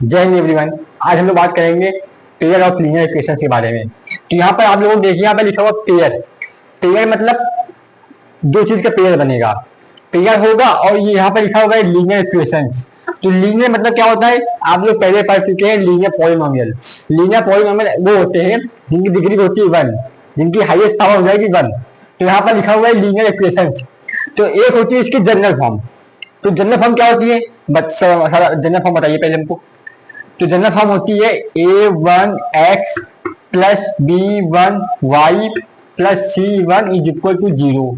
जय हिंद एवरीवन। आज हम लोग बात करेंगे पेयर ऑफ लीनियर इक्वेशंस के बारे में। तो यहाँ पर आप लोगों को देखिए, यहाँ पर लिखा हुआ पेयर। पेयर मतलब दो चीज का पेयर बनेगा, पेयर होगा। और ये यहाँ पर लिखा हुआ है लीनियर इक्वेशंस। तो लीनियर मतलब क्या होता है, आप लोग पहले पढ़ चुके हैं लीनियर पॉलिनोमियल। लीनियर पॉलिनोमियल वो होते हैं जिनकी डिग्री होती है वन, जिनकी हाईएस्ट पावर हो जाएगी वन। तो यहाँ पर लिखा हुआ है लीनियर इक्वेशंस। तो एक होती है इसकी जनरल फॉर्म। तो जनरल फॉर्म क्या होती है, जनरल फॉर्म बताइए पहले हमको। तो जनरल फॉर्म होती है a1x plus b1y plus c1 is equal to 0।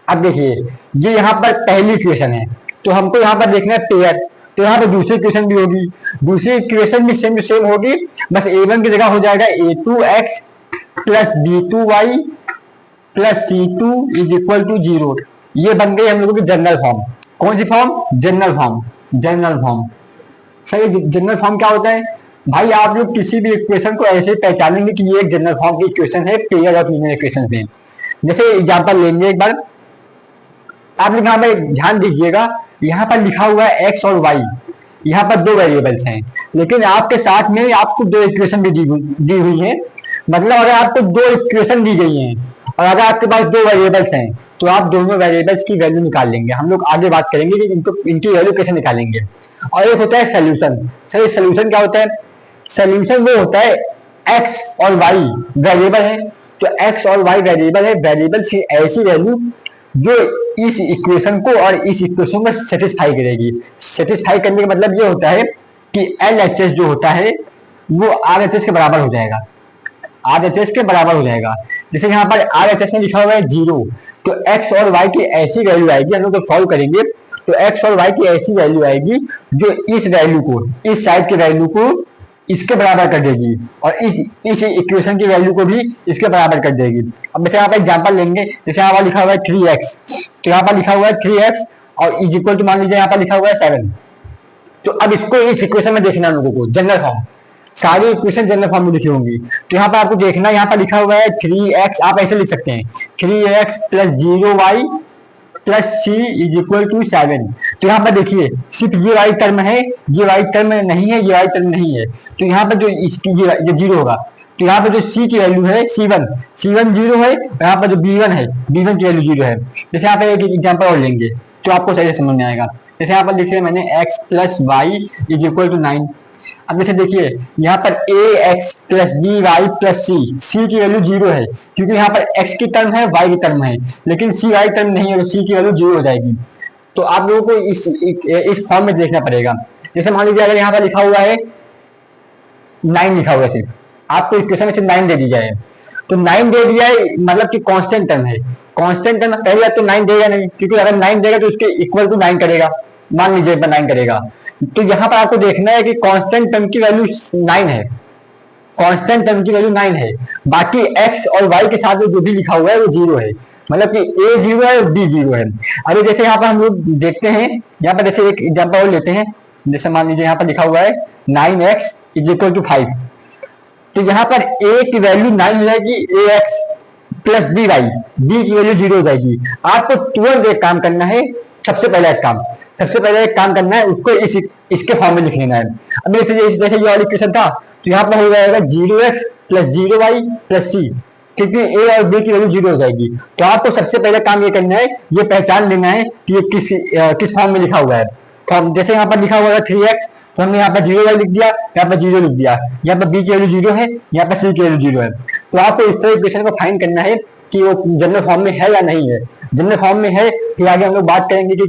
अब देखिए, ये यहाँ पर पहली इक्वेशन है, तो हमको यहाँ पर देखना है पेयर। तो यहाँ पर दूसरी इक्वेशन भी होगी, दूसरी इक्वेशन भी सेम टू सेम होगी, बस a1 की जगह हो जाएगा a2x plus b2y plus c2 is equal to 0। ये बन गई हम लोगों की जनरल फॉर्म। कौन सी form? General form. General form सही। जनरल फॉर्म क्या होता है भाई, आप लोग किसी भी इक्वेशन को ऐसे पहचानेंगे कि ये एक जनरल फॉर्म की इक्वेशन है पेयर ऑफ लीनियर इक्वेशन में। जैसे एग्जांपल लेंगे एक बार, आप लोग यहाँ पर ध्यान दीजिएगा, यहाँ पर लिखा हुआ है एक्स और वाई। यहाँ पर दो वेरिएबल्स हैं, लेकिन आपके साथ में आपको दो इक्वेशन भी दी हुई है। मतलब अगर आपको दो इक्वेशन दी गई हैं और अगर आपके पास दो वेरिएबल्स हैं, तो आप दोनों वेरिएबल्स की वैल्यू निकाल लेंगे। हम लोग आगे बात करेंगे कि इनकी वैल्यू कैसे निकालेंगे। और एक होता है सोल्यूशन। सर सोल्यूशन क्या होता है? सोल्यूशन वो होता है एक्स और वाई वेरिएबल है, तो एक्स और वाई वेरिएबल है, वेरिएबल की ऐसी वैल्यू जो इस इक्वेशन को और इस इक्वेशन को सेटिस्फाई करेगी। सेटिस्फाई करने का मतलब ये होता है कि एल एच एस जो होता है वो आर एच एस के बराबर हो जाएगा। आर एच एस के बराबर हो जाएगा। जैसे यहाँ पर आर एच एस में लिखा हुआ है 0, तो एक्स और वाई की ऐसी वैल्यू आएगी, हम लोग तो सॉल्व करेंगे तो एक्स और वाई की ऐसी वैल्यू आएगी जो इस वैल्यू को, इस साइड के वैल्यू को इसके बराबर कर देगी और इस इक्वेशन की वैल्यू को भी इसके बराबर कर देगी। अब जैसे यहाँ पर एग्जांपल लेंगे, जैसे यहाँ पर लिखा हुआ है 3x, तो यहाँ पर लिखा हुआ है 3x और इज इक्वल टू मान लीजिए यहाँ पर लिखा हुआ है 7। तो अब इसको इस इक्वेशन में देखना है लोगों को, जनरल फॉर्म। सारी इक्वेशन जनरल फॉर्म में लिखी होंगी। तो यहाँ पर आपको देखना है, यहाँ पर लिखा हुआ है 3x, आप ऐसे लिख सकते हैं 3x plus 0y plus C is equal to 7। तो यहाँ पर देखिए, सिर्फ ये वाई टर्म है, ये वाई टर्म नहीं है, ये वाई टर्म नहीं है। तो यहाँ पर जो इसकी ये 0 होगा, तो यहाँ पर जो c की वैल्यू है c1 0 है, यहाँ पर जो b1 है, b1 की वैल्यू 0 है। जैसे यहाँ पर एक एग्जाम्पल और लेंगे तो आपको सही से समझ में आएगा। जैसे यहाँ पर लिख लिया मैंने x plus Y is equal to 9। अब जैसे देखिए, यहाँ पर A X plus B Y plus C, C की वैल्यू 0 है क्योंकि यहाँ पर x की टर्म है, y की टर्म है, लेकिन सी वाई टर्म नहीं है, तो सी की वैल्यू 0 हो जाएगी। तो आप लोगों को इस फॉर्म में देखना पड़ेगा। जैसे मान लीजिए अगर यहाँ पर लिखा हुआ है 9, लिखा हुआ है सिर्फ, आपको इक्वेशन में सिर्फ 9 दे दी जाए, तो 9 दे दिया है मतलब कि कांस्टेंट टर्म है। कांस्टेंट टर्म पहले बात तो 9 देगा नहीं, क्योंकि अगर 9 देगा तो उसके इक्वल टू 9 करेगा, मान लीजिए 9 करेगा। तो यहाँ पर आपको देखना है कि कांस्टेंट टर्म की वैल्यू 9 है, कांस्टेंट टर्म की वैल्यू 9 है, बाकी x और y के साथ जो भी लिखा हुआ है वो 0 है, मतलब कि a 0 है और b 0 है। अरे जैसे यहाँ पर हम लोग देखते हैं, यहाँ पर जैसे एक एग्जांपल और लेते हैं। जैसे मान लीजिए यहाँ पर लिखा हुआ है 9x इज इक्वल टू 5, तो यहाँ पर a की वैल्यू 9 हो जाएगी, ax plus B Y, B की वैल्यू 0 हो जाएगी। आपको तुरंत एक काम करना है, सबसे पहले एक काम करना है, उसको इसके फॉर्म में लिख लेना है। अब जैसे ये वाला इक्वेशन था, तो यहाँ पर हो जाएगा 0x प्लस 0y प्लस सी, क्योंकि ए और बी की वैल्यू 0 हो जाएगी। तो आपको सबसे पहले काम ये करना है, ये पहचान लेना है कि ये किस फॉर्म में लिखा हुआ है। फॉर्म जैसे यहाँ पर लिखा हुआ है 3x, तो हमने यहाँ पर 0y लिख दिया, यहाँ पर 0 लिख दिया, यहाँ पर बी की वैल्यू 0 है, यहाँ पर सी की वैल्यू 0 है। तो आपको इस तरह इक्वेशन को फाइंड करना है कि वो जनरल फॉर्म में है या नहीं है। जनरल फॉर्म में है, फिर आगे हम लोग बात करेंगे कि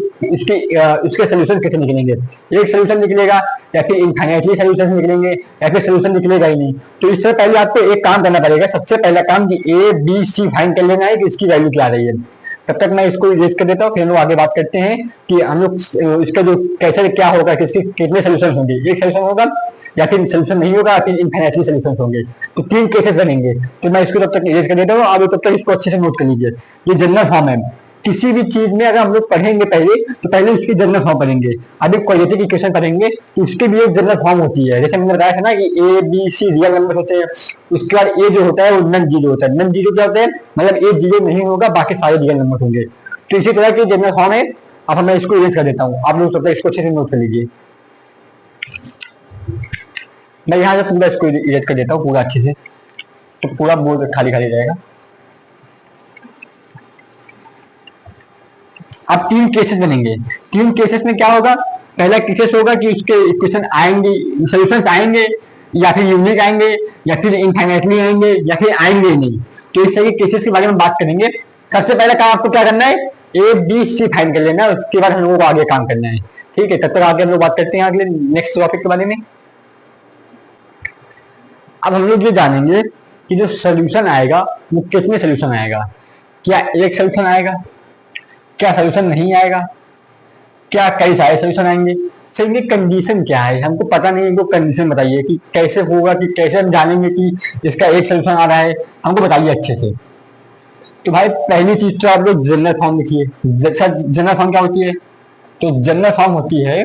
उसके सोल्यूशन कैसे निकलेंगे। एक सोल्यूशन निकलेगा या फिर इनफाइनाइटली सोल्यूशन निकलेंगे या फिर सोल्यूशन निकलेगा ही नहीं। तो इससे पहले आपको एक काम करना पड़ेगा, सबसे पहला काम कि ए बी सी फाइंड कर लेना है कि इसकी वैल्यू क्या आ रही है। तब तक मैं इसको इरेज कर देता हूँ, फिर हम लोग आगे बात करते हैं कि हम लोग इसका जो कैसे क्या होगा, किसके कितने सोल्यूशन होंगे, एक सोल्यूशन होगा या फिर सोल्यूशन नहीं होगा, फिर इनफाइनाइटली सोल्यूशन होंगे। तो 3 केसेस बनेंगे। तो मैं इसको तब तक इरेज कर देता हूँ, आप तब तक इसको अच्छे से नोट कर लीजिए। ये जनरल फॉर्म है। किसी भी चीज में अगर हम लोग पढ़ेंगे पहले, तो पहले उसकी जनरल फॉर्म पढ़ेंगे। अभी क्वाड्रेटिक इक्वेशन पढ़ेंगे तो उसके भी एक जनरल फॉर्म होती है। जैसे मैंने बताया था ना कि A B C real number होते हैं, उसके बाद ए जो होता है वो नन जीरो होता है। नन जीरो क्या होता है, मतलब ए जीरो नहीं होगा, बाकी सारे रियल नंबर होंगे। तो इसी तरह की जनरल फॉर्म है। अब मैं इसको इरेज कर देता हूँ, आप लोग तब तक इसको अच्छे से नोट कर लीजिए। मैं यहाँ से पूरा इसको इरेज कर देता हूँ पूरा अच्छे से, तो पूरा बोर्ड खाली खाली रहेगा। अब तीन केसेस बनेंगे। तीन केसेस में क्या होगा, पहला केसेस होगा कि उसके इक्वेशन आएंगे, सॉल्यूशंस आएंगे, या फिर यूनिक आएंगे, या फिर इनफाइनाइटली आएंगे, या फिर आएंगे ही नहीं। तो इस तरह के केसेस के बारे में बात करेंगे। सबसे पहले काम आपको क्या करना है, ए बी सी फाइंड कर लेना, उसके बाद हम लोगों को आगे काम करना है। ठीक है, तब तक आगे हम लोग बात करते हैं अगले नेक्स्ट टॉपिक के बारे में। अब हम लोग ये जानेंगे कि जो सोल्यूशन आएगा वो कितने सोल्यूशन आएगा। क्या एक सोल्यूशन आएगा, क्या सोल्यूशन नहीं आएगा, क्या कई सारे सोल्यूशन आएंगे। सर इनकी कंडीशन क्या है, हमको पता नहीं, इनको कंडीशन बताइए कि कैसे होगा, कि कैसे हम जानेंगे कि इसका एक सोल्यूशन आ रहा है, हमको बताइए अच्छे से। तो भाई पहली चीज तो आप लोग जनरल फॉर्म लिखिए। जनरल फॉर्म क्या होती है, तो जनरल फॉर्म होती है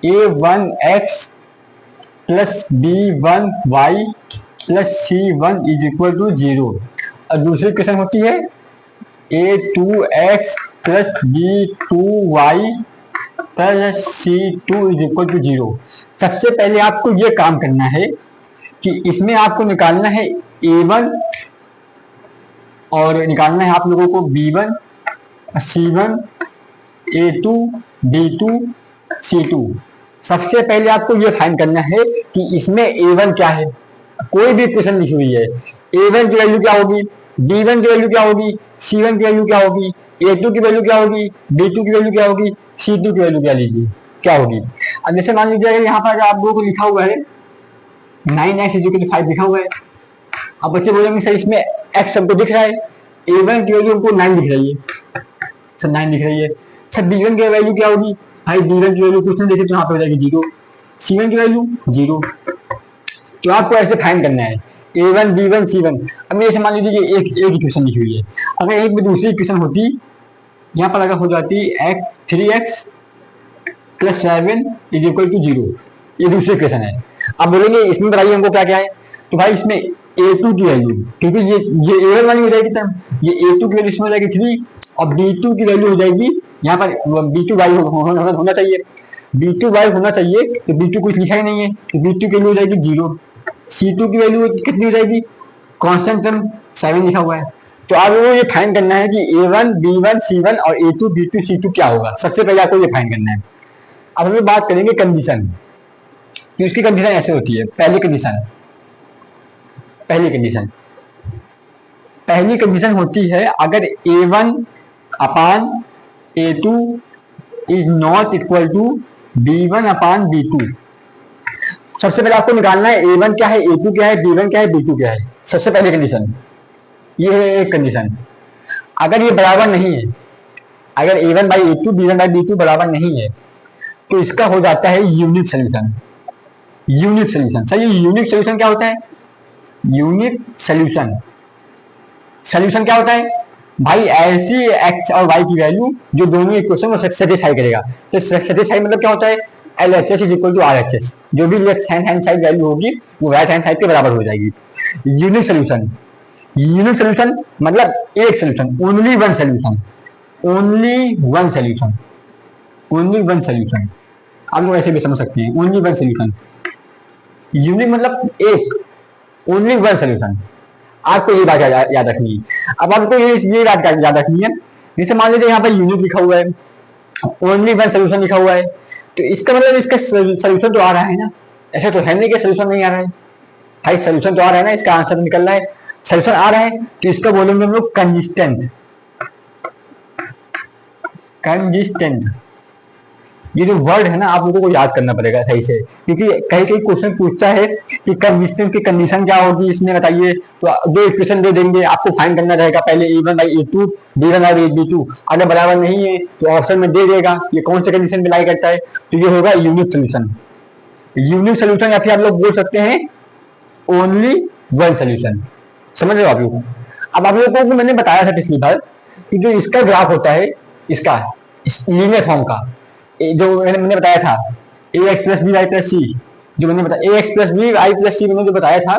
a1x plus b1y plus c1 is equal to 0। और दूसरी क्वेश्चन होती है a2x plus b2y plus c2 is equal to 0। सबसे पहले आपको ये काम करना है कि इसमें आपको निकालना है a1 और निकालना है आप लोगों को b1, c1, a2, b2, c2। सबसे पहले आपको ये फाइंड करना है कि इसमें a1 क्या है। कोई भी क्वेश्चन लिखी हुई है, a1 की वैल्यू क्या होगी, b1 की वैल्यू क्या होगी, c1 की वैल्यू क्या होगी, a2 की वैल्यू क्या होगी, b2 की वैल्यू क्या होगी, c2 की वैल्यू क्या होगी। अब जैसे मान लीजिए यहाँ पर आप लोगों को लिखा हुआ है 9x = 5 लिखा हुआ है। अब बच्चे बोलेंगे सर इसमें x हमको दिख रहा है, a1 की वैल्यू हमको 9 दिख रही है, सर 9 दिख रही है। सर b1 की वैल्यू क्या होगी, भाई b1 की वैल्यू कुछ नहीं देखे तो यहाँ पे हो जाएगी 0, c1 की वैल्यू 0। तो आपको ऐसे फाइंड करना है a1 b1 c1। अब जैसे मान लीजिए कि एक इक्वेशन लिखी हुई है, अगर एक में दूसरी इक्वेशन होती, यहाँ पर अगर हो जाती 3x plus 7 is equal to 0, ये दूसरी इक्वेशन है। अब बोलेंगे इसमें बताइए हमको क्या क्या है, तो भाई इसमें a2 की वैल्यू, क्योंकि ये a1 वाली हो जाएगी तब, ये a2 की वैल्यू इसमें हो जाएगी 3, और b2 की वैल्यू हो जाएगी यहाँ पर b2y होना चाहिए, b2y होना चाहिए, तो b2 कुछ लिखा ही नहीं है, तो b2 की वैल्यू हो जाएगी 0। c2 की वैल्यू कितनी हो जाएगी, कांस्टेंट टर्म 7 लिखा हुआ है। तो आप लोगों को ये फाइंड करना है कि a1 b1 c1 और a2 b2 c2 क्या होगा। सबसे पहले आपको ये फाइंड करना है। अब हम लोग बात करेंगे कंडीशन कि उसकी कंडीशन ऐसे होती है। पहली कंडीशन होती है अगर a1 upon a2 is not equal to b1 upon b2। सबसे पहले आपको निकालना है a1 क्या है, a2 क्या है, b1 क्या है, b2 क्या है। सबसे पहले कंडीशन ये है एक कंडीशन। अगर ये बराबर नहीं है, अगर a1 by a2 b1 by b2 बराबर नहीं है, तो इसका हो जाता है यूनिक सोल्यूशन। यूनिक सोल्यूशन, सही। यूनिक सोल्यूशन क्या होता है, यूनिक सोल्यूशन, सोल्यूशन क्या होता है भाई, ऐसी x और y की वैल्यू जो दोनों इक्वेशन को सेटिस्फाई करेगा। तो सेटिस्फाई मतलब क्या होता है, LHS is equal to RHS, जो भी लेफ्ट हैंड साइड वैल्यू होगी वो राइट हैंड साइड के बराबर हो जाएगी। यूनिक सोल्यूशन, यूनिक सोल्यूशन मतलब एक solution, only one solution, only one solution, only one solution. आप लोग ऐसे भी समझ सकते हैं, ओनली वन सोल्यूशन। यूनिक मतलब एक, ओनली वन सोल्यूशन। आपको ये बात याद रखनी है। अब आपको ये बात याद रखनी है, जैसे मान लीजिए यहाँ पर यूनिक लिखा हुआ है, ओनली वन सोल्यूशन लिखा हुआ है, तो इसका मतलब इसका सोल्यूशन तो आ रहा है ना। ऐसा तो है नहीं कि सोल्यूशन नहीं आ रहा है, भाई सोल्यूशन तो आ रहा है ना, इसका आंसर निकल रहा है, सोल्यूशन आ रहा है, तो इसका बोलेंगे हम लोग कंसिस्टेंट। कंसिस्टेंट, ये जो वर्ड है ना आप लोगों को याद करना पड़ेगा सही से, क्योंकि कहीं कहीं क्वेश्चन पूछता है कि कंसिस्टेंट की कंडीशन क्या होगी इसमें बताइए, तो दो इक्वेशन दे देंगे, आपको फाइंड करना रहेगा पहले a1 by a2 b1 by b2। अगर बराबर नहीं है तो ऑप्शन में दे देगा ये कौन से कंडीशन में लाई करता है, तो ये होगा यूनिक सोल्यूशन। यूनिक सोल्यूशन या फिर आप लोग बोल सकते हैं ओनली वन सोल्यूशन। समझ रहे हो आप लोग। अब आप लोगों को मैंने बताया था पिछली बार कि जो इसका ग्राफ होता है, इसका लीनियर फॉर्म का, जो मैंने बताया था ax plus B Y plus C, जो मैंने बताया ax plus B Y plus C मैंने जो बताया था,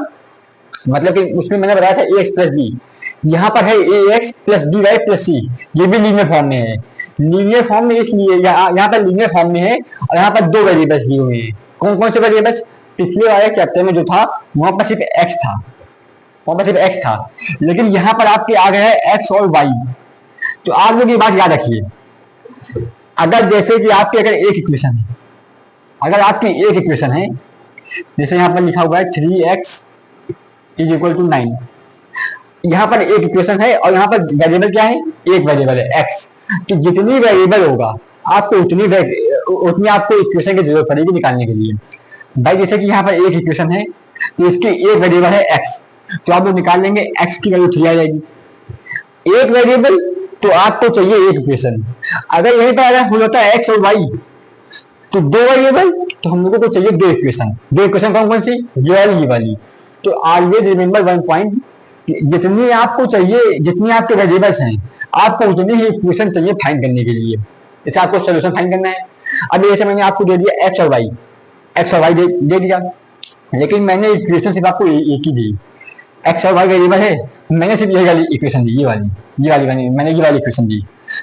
मतलब कि उसमें मैंने बताया था ax प्लस बी, यहाँ पर है ax plus B Y plus C, ये भी लीनियर फॉर्म में है। लीनियर फॉर्म में इसलिए यहाँ पर लीनियर फॉर्म में है, और यहाँ पर दो वेरिएबल्स दिए हुए हैं। कौन कौन से वेरिएबल्स, पिछले वाले चैप्टर में जो था वहां पर सिर्फ एक्स था, वहां पर सिर्फ एक्स था, लेकिन यहाँ पर आपके आ गया है एक्स और वाई। तो आप लोग ये बात याद रखिए, अगर जैसे कि आपकी अगर एक इक्वेशन है, अगर आपकी एक इक्वेशन है, जैसे यहाँ पर लिखा हुआ है 3x इज इक्वल टू 9, यहाँ पर एक इक्वेशन है और यहाँ पर वेरिएबल क्या है, एक वेरिएबल है x। तो जितनी वेरिएबल होगा आपको उतनी आपको इक्वेशन की जरूरत पड़ेगी निकालने के लिए। भाई जैसे कि यहाँ पर एक इक्वेशन है तो इसकी एक वेरिएबल है x, तो आप लोग निकाल लेंगे x की वैल्यू 3 आ जाएगी। एक वेरिएबल तो आपको चाहिए एक इक्वेशन। अगर यहीं पर अगर हो जाता है x और y, तो दो वेरिएबल तो हम लोगों को चाहिए दो इक्वेशन। दो इक्वेशन कौन कौन सी, ये वाली। तो ऑलवेज रिमेंबर वन पॉइंट, जितनी आपको चाहिए, जितनी आपके वेरिएबल्स हैं आपको उतनी ही इक्वेशन चाहिए फाइंड करने के लिए। जैसे आपको सोल्यूशन फाइंड करना है, अब जैसे मैंने आपको दे दिया एक्स और वाई दे दिया, लेकिन मैंने इक्वेशन सिर्फ आपको एक ही दी, एक्स और वाई वेरिएबल है, मैंने सिर्फ ये वाली इक्वेशन दी, मैंने ये वाली इक्वेशन दी।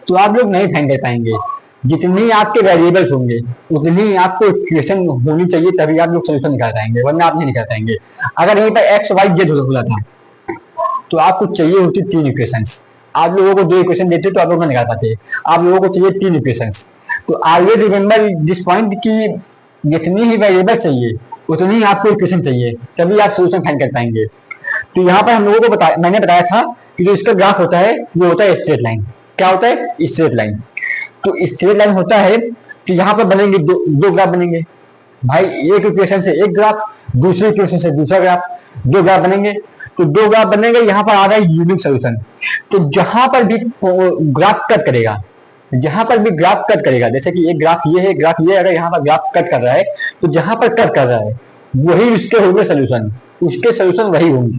तो आप लोग नहीं फाइंड कर पाएंगे। जितनी आपके वेरिएबल्स होंगे उतनी आपको इक्वेशन होनी चाहिए, तभी आप लोग सोल्यूशन निकाल पाएंगे, वरना आप नहीं निकाल पाएंगे। अगर यहीं पर एक्स वाई जेड हो था तो आपको चाहिए होती 3 इक्वेशंस। आप लोगों को 2 इक्वेशन देते तो आप लोग नहीं निकाल पाते, आप लोगों को चाहिए 3 इक्वेशंस। तो ऑलवेज रिमेंबर दिस पॉइंट कि जितनी ही वेरिएबल चाहिए उतनी ही आपको इक्वेशन चाहिए, तभी आप सोल्यूशन फाइंड कर पाएंगे। तो यहाँ पर हम लोगों को मैंने बताया था कि जो इसका ग्राफ होता है वो होता है स्ट्रेट लाइन। क्या होता है, स्ट्रेट लाइन। तो स्ट्रेट लाइन होता है कि यहाँ पर बनेंगे दो ग्राफ बनेंगे। भाई एक इक्वेशन से एक ग्राफ, दूसरी इक्वेशन से दूसरा ग्राफ, दो ग्राफ बनेंगे। तो दो ग्राफ बनेंगे, यहाँ पर आ रहा है यूनिक सोल्यूशन। तो जहां पर भी ग्राफ कट करेगा, जहां पर भी ग्राफ कट करेगा, जैसे कि एक ग्राफ ये है, ग्राफ ये, अगर यहाँ पर ग्राफ कट कर रहा है तो जहां पर कट कर रहा है वही उसके होंगे सोल्यूशन, उसके सोल्यूशन वही होंगे।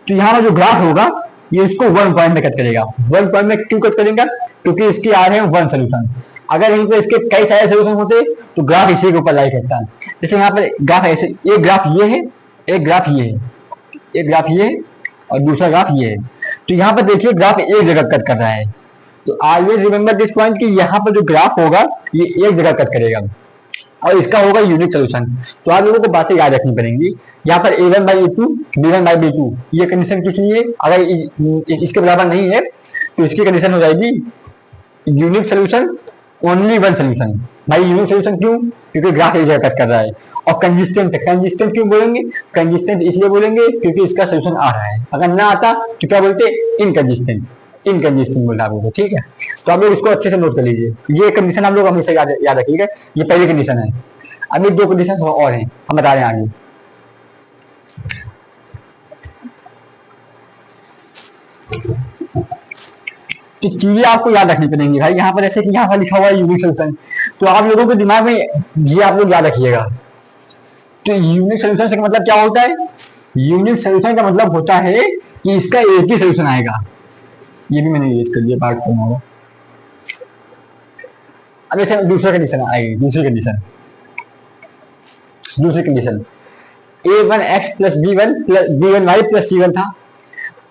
तो यहाँ पर जो ग्राफ होगा ये इसको 1 पॉइंट में कट करेगा। 1 पॉइंट में क्यों कट करेगा, क्योंकि इसके आ रहे हैं 1 सोल्यूशन। अगर यहीं पे इसके कई सारे सोल्यूशन होते तो ग्राफ इसी के ऊपर लाई करता। जैसे यहाँ पर ग्राफ ऐसे, एक ग्राफ ये है, एक ग्राफ ये है, एक ग्राफ ये है और दूसरा ग्राफ ये है। तो यहाँ पर देखिए ग्राफ एक जगह कट कर रहा है। तो ऑलवेज रिमेंबर दिस पॉइंट कि यहाँ पर जो ग्राफ होगा ये एक जगह कट करेगा और इसका होगा यूनिक सोल्यूशन। तो आप लोगों को बातें याद रखनी पड़ेंगी। यहाँ पर a1/a2 b1/b2 ये कंडीशन किस लिए, अगर इसके बराबर नहीं है तो इसकी कंडीशन हो जाएगी यूनिक सोल्यूशन, ओनली 1 सोल्यूशन। भाई यूनिक सोल्यूशन क्यों, क्योंकि ग्राफ एक जगह कट कर रहा है। और कंसिस्टेंट, कंसिस्टेंट क्यों बोलेंगे, कंसिस्टेंट इसलिए बोलेंगे क्योंकि इसका सोल्यूशन आ रहा है। अगर ना आता तो क्या बोलते, इनकंसिस्टेंट, इनकंसिस्टेंट बोला आप लोगों को। ठीक है, तो आप लोग इसको अच्छे से नोट कर लीजिए। ये कंडीशन आप लोग हमेशा याद रखिएगा। ये पहली कंडीशन है। अभी 2 कंडीशन और हैं, हम बता रहे हैं आगे। तो चीजें आपको याद रखनी पड़ेंगी भाई। यहाँ पर ऐसे कि यहाँ पर लिखा हुआ है यूनिक सोल्यूशन, तो आप लोगों के दिमाग में ये आप लोग याद रखिएगा। तो यूनिक सोल्यूशन से मतलब क्या होता है, यूनिक सोल्यूशन का मतलब होता है कि इसका एक ही सोल्यूशन आएगा। ये भी मैंने यूज कर दिया, पार्ट करना होगा। अब ऐसे दूसरा कंडीशन आएगी, दूसरी condition a1x plus b1y plus c1 था।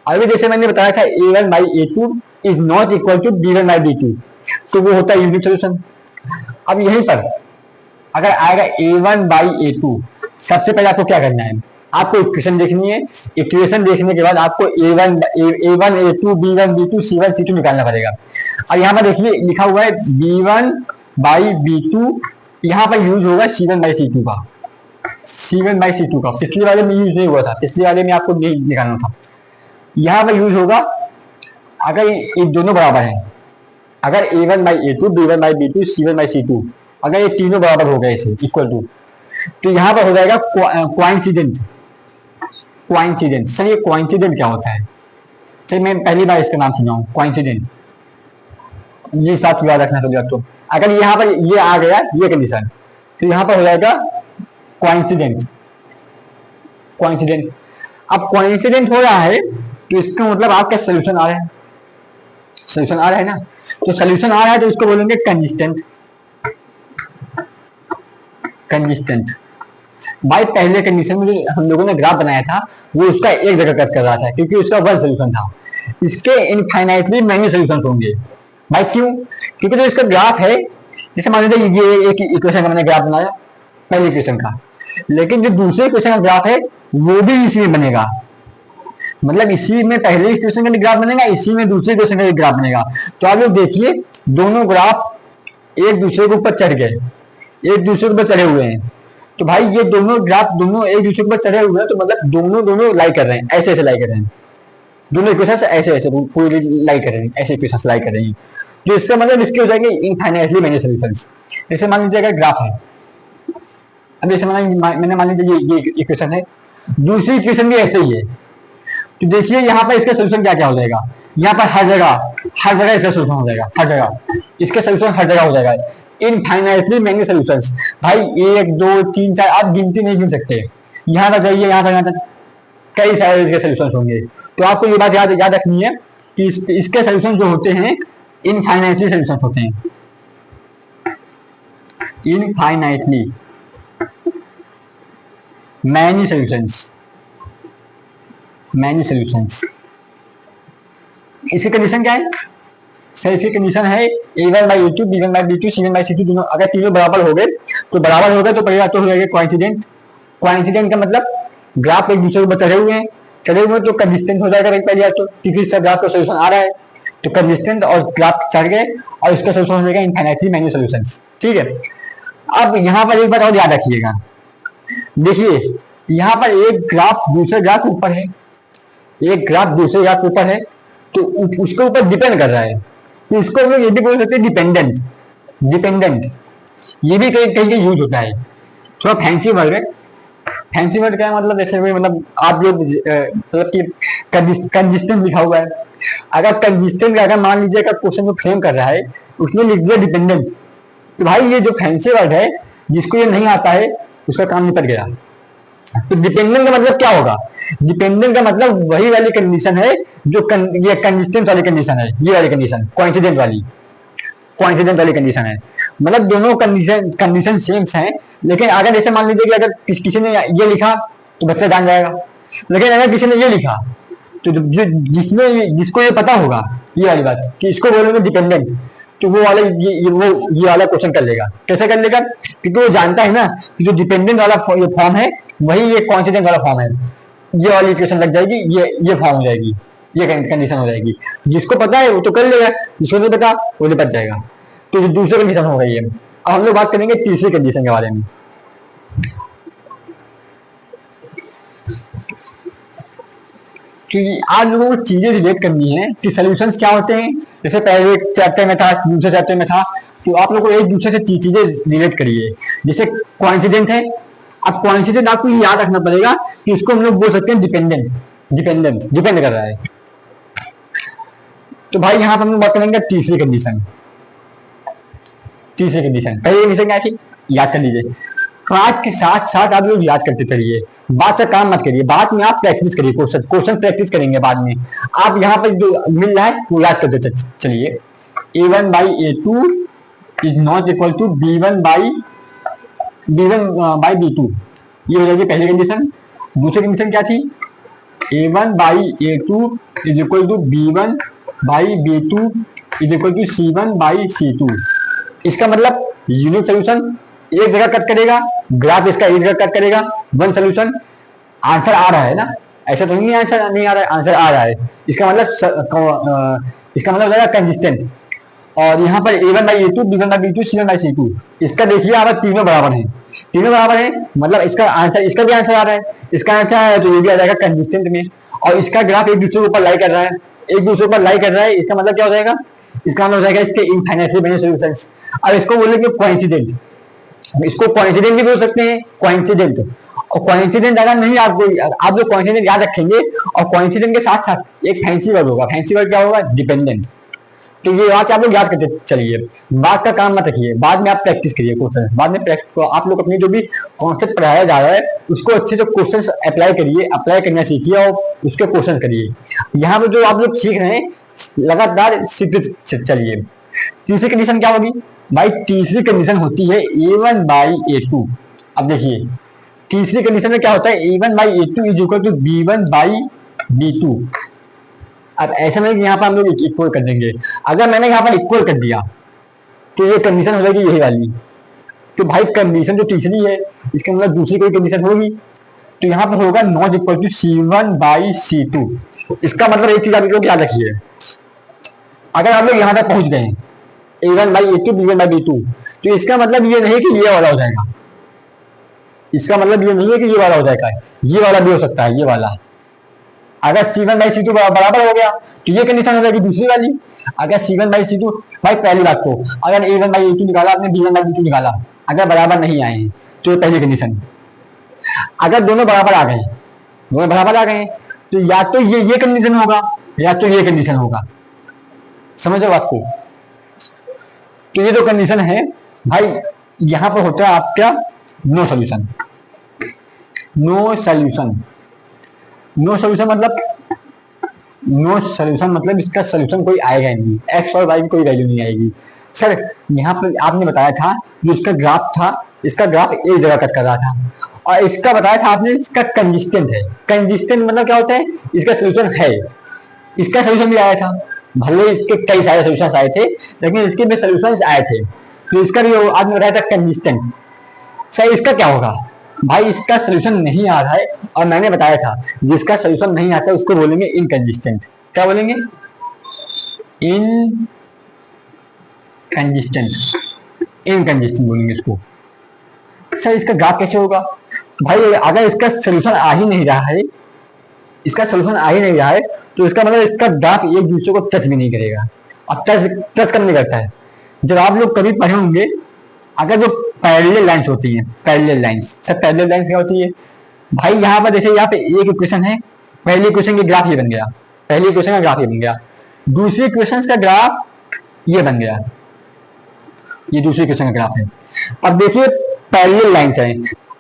अभी जैसे मैंने बताया था a1/a2 is not equal to b1/b2, तो वो होता है यूनिक सोल्यूशन। अब यहीं पर अगर आएगा a1/a2, सबसे पहले आपको क्या करना है, आपको इक्वेशन देखनी है। इक्वेशन देखने के बाद आपको a1a2 b1 b2 c1 c2 निकालना पड़ेगा। और यहाँ पर देखिए लिखा हुआ है b1/b2, यहाँ पर यूज होगा c1/c2 का, c1/c2 का। पिछले वाले में यूज नहीं हुआ था, पिछले वाले में आपको नहीं निकालना था। यहाँ पर यूज होगा अगर ये दोनों बराबर हैं, अगर a1/a2 b1/b2 c1/c2, अगर ये तीनों बराबर हो गए इसे इक्वल टू, तो यहाँ पर हो जाएगा कोइंसिडेंट। कोइंसिडेंट, सर ये कोइंसिडेंट क्या होता है, सर मैं पहली बार इसका नाम सुना हूँ कोइंसिडेंट। ये इस बात को याद रखना कभी तो, अगर यहाँ पर ये आ गया ये कंडीशन, तो यहाँ पर हो जाएगा कोइंसिडेंट। कोइंसिडेंट, अब कोइंसिडेंट हो रहा है तो इसका मतलब आपका सोल्यूशन आ रहा है, सोल्यूशन आ रहा है ना। तो सोल्यूशन आ रहा है तो इसको बोलेंगे कंसिस्टेंट। कंसिस्टेंट भाई पहले कंडीशन में जो हम लोगों ने ग्राफ बनाया था वो उसका एक जगह कट कर रहा था क्योंकि उसका 1 सोल्यूशन था। इसके इनफाइनाइटली मैनी सोल्यूशन होंगे भाई। क्यों, क्योंकि जो इसका ग्राफ है, जैसे मान लीजिए ये एक इक्वेशन का मैंने ग्राफ बनाया, पहली इक्वेशन का, लेकिन जो दूसरे क्वेश्चन का ग्राफ है वो भी इसी में बनेगा, मतलब इसी में पहले क्वेश्चन का ग्राफ बनेगा, इसी में दूसरे क्वेश्चन का ग्राफ बनेगा। तो आप लोग देखिए दोनों ग्राफ एक दूसरे के ऊपर चढ़ गए, एक दूसरे के ऊपर चढ़े हुए हैं। तो भाई ये दोनों ग्राफ दोनों एक दूसरे के ऊपर चढ़े हुए हैं, तो मतलब दोनों दोनों लाई कर रहे हैं, ऐसे ऐसे लाई कर रहे हैं, दोनों इक्वेशन ऐसे ऐसे पूरी लाई कर रहे हैं, ऐसे इक्वेशन लाई कर रही हैं। जो इसका मतलब इसके हो जाएंगे इनफाइनाइटली मेनी सॉल्यूशंस। जैसे मान लीजिए अगर ग्राफ है, अब जैसे मैंने मान लीजिए ये इक्वेशन है, दूसरी इक्वेशन भी ऐसे ही है। तो देखिए यहाँ पर इसका सोल्यूशन क्या क्या हो जाएगा, यहाँ पर हर जगह इसका सोल्यूशन हो जाएगा, हर जगह इसके सोल्यूशन हर जगह हो जाएगा, इनफाइनाइटली मेनी सॉल्यूशंस। भाई 1 2 3 4 आप गिनती नहीं गिन सकते, यहाँ तक जाइए, यहाँ तक कई सारे इसके सोल्यूशन होंगे। तो आपको ये बात याद रखनी है कि इसके सोल्यूशन जो होते हैं इनफाइनाइटली सोल्यूशन होते हैं, infinitely many solutions, many solutions. इसकी कंडीशन क्या है सर, इसकी कंडीशन है a1/a2 b1/b2 c1/c2 दोनों अगर तीनों बराबर हो गए तो पहले तो हो जाएगा कोइंसिडेंट। कोइंसिडेंट का मतलब ग्राफ एक दूसरे को चढ़े हुए हैं, तो कंसिस्टेंट हो जाएगा पहले या तो, क्योंकि इसका ग्राफ का सोल्यूशन आ रहा है, तो कंसिस्टेंट और ग्राफ चढ़ गए और इसका सोल्यूशन हो जाएगा इनफाइनाइटली मैनी सॉल्यूशंस। ठीक है, अब यहाँ पर एक बात और याद रखिएगा, देखिए यहाँ पर एक ग्राफ दूसरे ग्राफ के ऊपर है, एक ग्राफ दूसरे ग्राफ के ऊपर है, तो उसके ऊपर डिपेंड कर रहा है, तो इसको हम लोग ये भी बोल सकते हैं डिपेंडेंट। डिपेंडेंट ये भी कहीं कहीं यूज होता है, थोड़ा फैंसी वर्ड है। फैंसी वर्ड क्या है मतलब, जैसे मतलब आप लोग मतलब कि कंसिस्टेंट लिखा हुआ है, अगर कंसिस्टेंट अगर मान लीजिए अगर क्वेश्चन को फ्रेम कर रहा है उसमें लिख दिया डिपेंडेंट, तो भाई ये जो फैंसी वर्ड है जिसको ये नहीं आता है उसका काम निपट गया। तो डिपेंडेंट का मतलब क्या होगा, डिपेंडेंट का मतलब वही वाली कंडीशन है जो ये कंसिस्टेंट वाली कंडीशन है, ये वाली कंडीशन कोइंसिडेंट वाली कंडीशन है, मतलब दोनों कंडीशन सेम है। लेकिन अगर जैसे मान लीजिए कि अगर किसी ने ये लिखा तो बच्चा जान जाएगा, लेकिन अगर किसी ने ये लिखा तो जिसको ये पता होगा ये वाली बात कि इसको बोलेंगे डिपेंडेंट, तो वो वाला ये वाला क्वेश्चन कर लेगा। कैसे कर लेगा, क्योंकि वो जानता है ना कि जो डिपेंडेंट वाला फॉर्म है वही ये कोइंसिडेंट वाला फॉर्म है, ये वाली इक्वेशन लग जाएगी, ये फॉर्म हो जाएगी, ये कंडीशन हो जाएगी। जिसको पता है वो तो कर लेगा, जिसको नहीं पता वो निपट जाएगा। तो जो दूसरी कंडीशन हो गई है। अब हम लोग बात करेंगे तीसरी कंडीशन के बारे में। क्योंकि आज लोगों को चीजें रिलेट करनी है कि सॉल्यूशंस क्या होते हैं, जैसे पहले चैप्टर में था, दूसरे चैप्टर में था, तो आप लोगों को एक दूसरे से चीजें रिलेट करिए। जैसे कोइंसिडेंट है, अब कोइंसिडेंट आपको ये याद रखना पड़ेगा कि इसको हम लोग बोल सकते हैं डिपेंड कर रहा है। तो भाई यहाँ पर हम लोग बात करेंगे तीसरी कंडीशन। पहली कंडीशन क्या थी याद कर लीजिए, क्लास के साथ साथ आप लोग याद करते चलिए, बात का काम मत करिए, बाद में आप प्रैक्टिस करिए, क्वेश्चन प्रैक्टिस करेंगे बाद में। आप यहाँ पर जो मिल रहा है वो याद करते चलिए, a1/a2 is not equal to b1/b2, ये हो जाएगी पहली कंडीशन। दूसरी कंडीशन क्या थी, a1/a2 is equal to b1/b2 is equal to c1/c2। इसका मतलब यूनिक सोल्यूशन एक जगह कट करेगा, ग्राफ इसका एक जगह कट करेगा, वन सोल्यूशन। आंसर आ रहा है ना, ऐसा तो नहीं आंसर नहीं आ रहा है, आंसर आ रहा है। इसका मतलब हो जाएगा कंसिस्टेंट। और यहाँ पर a1/a2 b1/b2 c1/c2, इसका देखिए आप तीनों बराबर हैं, मतलब इसका आंसर, इसका भी आंसर आ रहा है, इसका आंसर आ रहा है, तो ये भी आ जाएगा कंसिस्टेंट में। और इसका ग्राफ एक दूसरे के ऊपर लाई कर रहा है, इसका मतलब क्या हो जाएगा, इसका मतलब हो जाएगा इसके इनफाइनाइटली मेनी सॉल्यूशंस। अब इसको बोलेंगे कोइंसिडेंट, इसको कोइंसिडेंट भी बोल सकते हैं, कोइंसिडेंट। और कोइंसिडेंट अगर नहीं आप लोग कोइंसिडेंट याद रखेंगे, और कोइंसिडेंट के साथ साथ एक फैंसी वर्ड होगा, फैंसी वर्ड क्या होगा, डिपेंडेंट। तो ये बात आप लोग याद करते चलिए, बात का काम मत रखिए, बाद में आप प्रैक्टिस करिए क्वेश्चन, बाद में आप लोग अपनी जो भी कॉन्सेप्ट पढ़ाया जा रहा है उसको अच्छे से क्वेश्चन अप्लाई करना सीखिए और उसके क्वेश्चन करिए। यहाँ पे जो आप लोग सीख रहे हैं लगातार सीखते चलिए। तीसरी कंडीशन क्या होगी भाई, तीसरी कंडीशन होती है a1/a2। अब देखिए तीसरी कंडीशन में क्या होता है, a1/a2 is equal to b1/b2। अब ऐसा नहीं कि यहाँ पर हम लोग इक्वल कर देंगे, अगर मैंने यहाँ पर इक्वल कर दिया तो ये कंडीशन हो जाएगी यही वाली। तो भाई कंडीशन जो तीसरी है इसका मतलब दूसरी कोई कंडीशन होगी। तो यहाँ पर होगा नॉट इक्वल टू C1/C2। इसका मतलब एक चीज आप लोग याद रखिए, अगर आप लोग यहाँ तक पहुंच गए A1/A2 B1/B2, तो इसका मतलब ये नहीं कि ये वाला हो जाएगा, इसका मतलब ये नहीं है कि ये वाला हो जाएगा, ये वाला भी हो सकता है, ये वाला। अगर C1/C2 बराबर हो गया तो ये कंडीशन हो जाएगी दूसरी वाली। अगर C1/C2, भाई पहली बात तो अगर A1/A2 निकाला आपने, B1/B2 निकाला, अगर बराबर नहीं आए तो पहली कंडीशन। अगर दोनों बराबर आ गए, दोनों बराबर आ गए, तो या तो ये कंडीशन होगा या तो ये कंडीशन होगा। समझो बात को। तो ये जो कंडीशन है भाई, यहां पर होता है आपका no solution. No solution, no solution मतलब, नो सोल्यूशन मतलब इसका सोल्यूशन कोई आएगा नहीं, एक्स और वाई की कोई वैल्यू नहीं आएगी। सर यहाँ पर आपने बताया था जो इसका ग्राफ था, इसका ग्राफ एक जगह कट कर रहा था, और इसका बताया था आपने इसका कंसिस्टेंट है। कंसिस्टेंट मतलब क्या होता है, इसका सोल्यूशन है, इसका सोल्यूशन भी आया था, भले इसके कई सारे सोल्यूशन आए थे लेकिन इसके भी सोल्यूशन आए थे, तो इसका भी आपने बताया था कंसिस्टेंट। सर इसका क्या होगा, भाई इसका सोल्यूशन नहीं आ रहा है, और मैंने बताया था जिसका सोल्यूशन नहीं आता उसको बोलेंगे इनकंसिस्टेंट। क्या बोलेंगे, इनकंसिस्टेंट, इनकंसिस्टेंट बोलेंगे इसको। सर इसका ग्राफ कैसे होगा, भाई अगर इसका सोल्यूशन आ ही नहीं रहा है, इसका सोल्यूशन आ ही नहीं रहा है, तो इसका मतलब इसका ग्राफ एक दूसरे को टच भी नहीं करेगा, और टच करने करता है। जब आप लोग कभी पढ़े होंगे, अगर जो पैरेलल लाइंस होती हैं, parallel lines, sir parallel lines क्या होती है, भाई यहाँ पर जैसे यहाँ पे एक इक्वेशन है, पहली इक्वेशन का ग्राफ ये बन गया, पहली इक्वेशन का ग्राफ ये बन गया, दूसरी इक्वेशन का ग्राफ ये बन गया, ये दूसरी इक्वेशन का ग्राफ है। अब देखिए पैरेलल लाइंस है,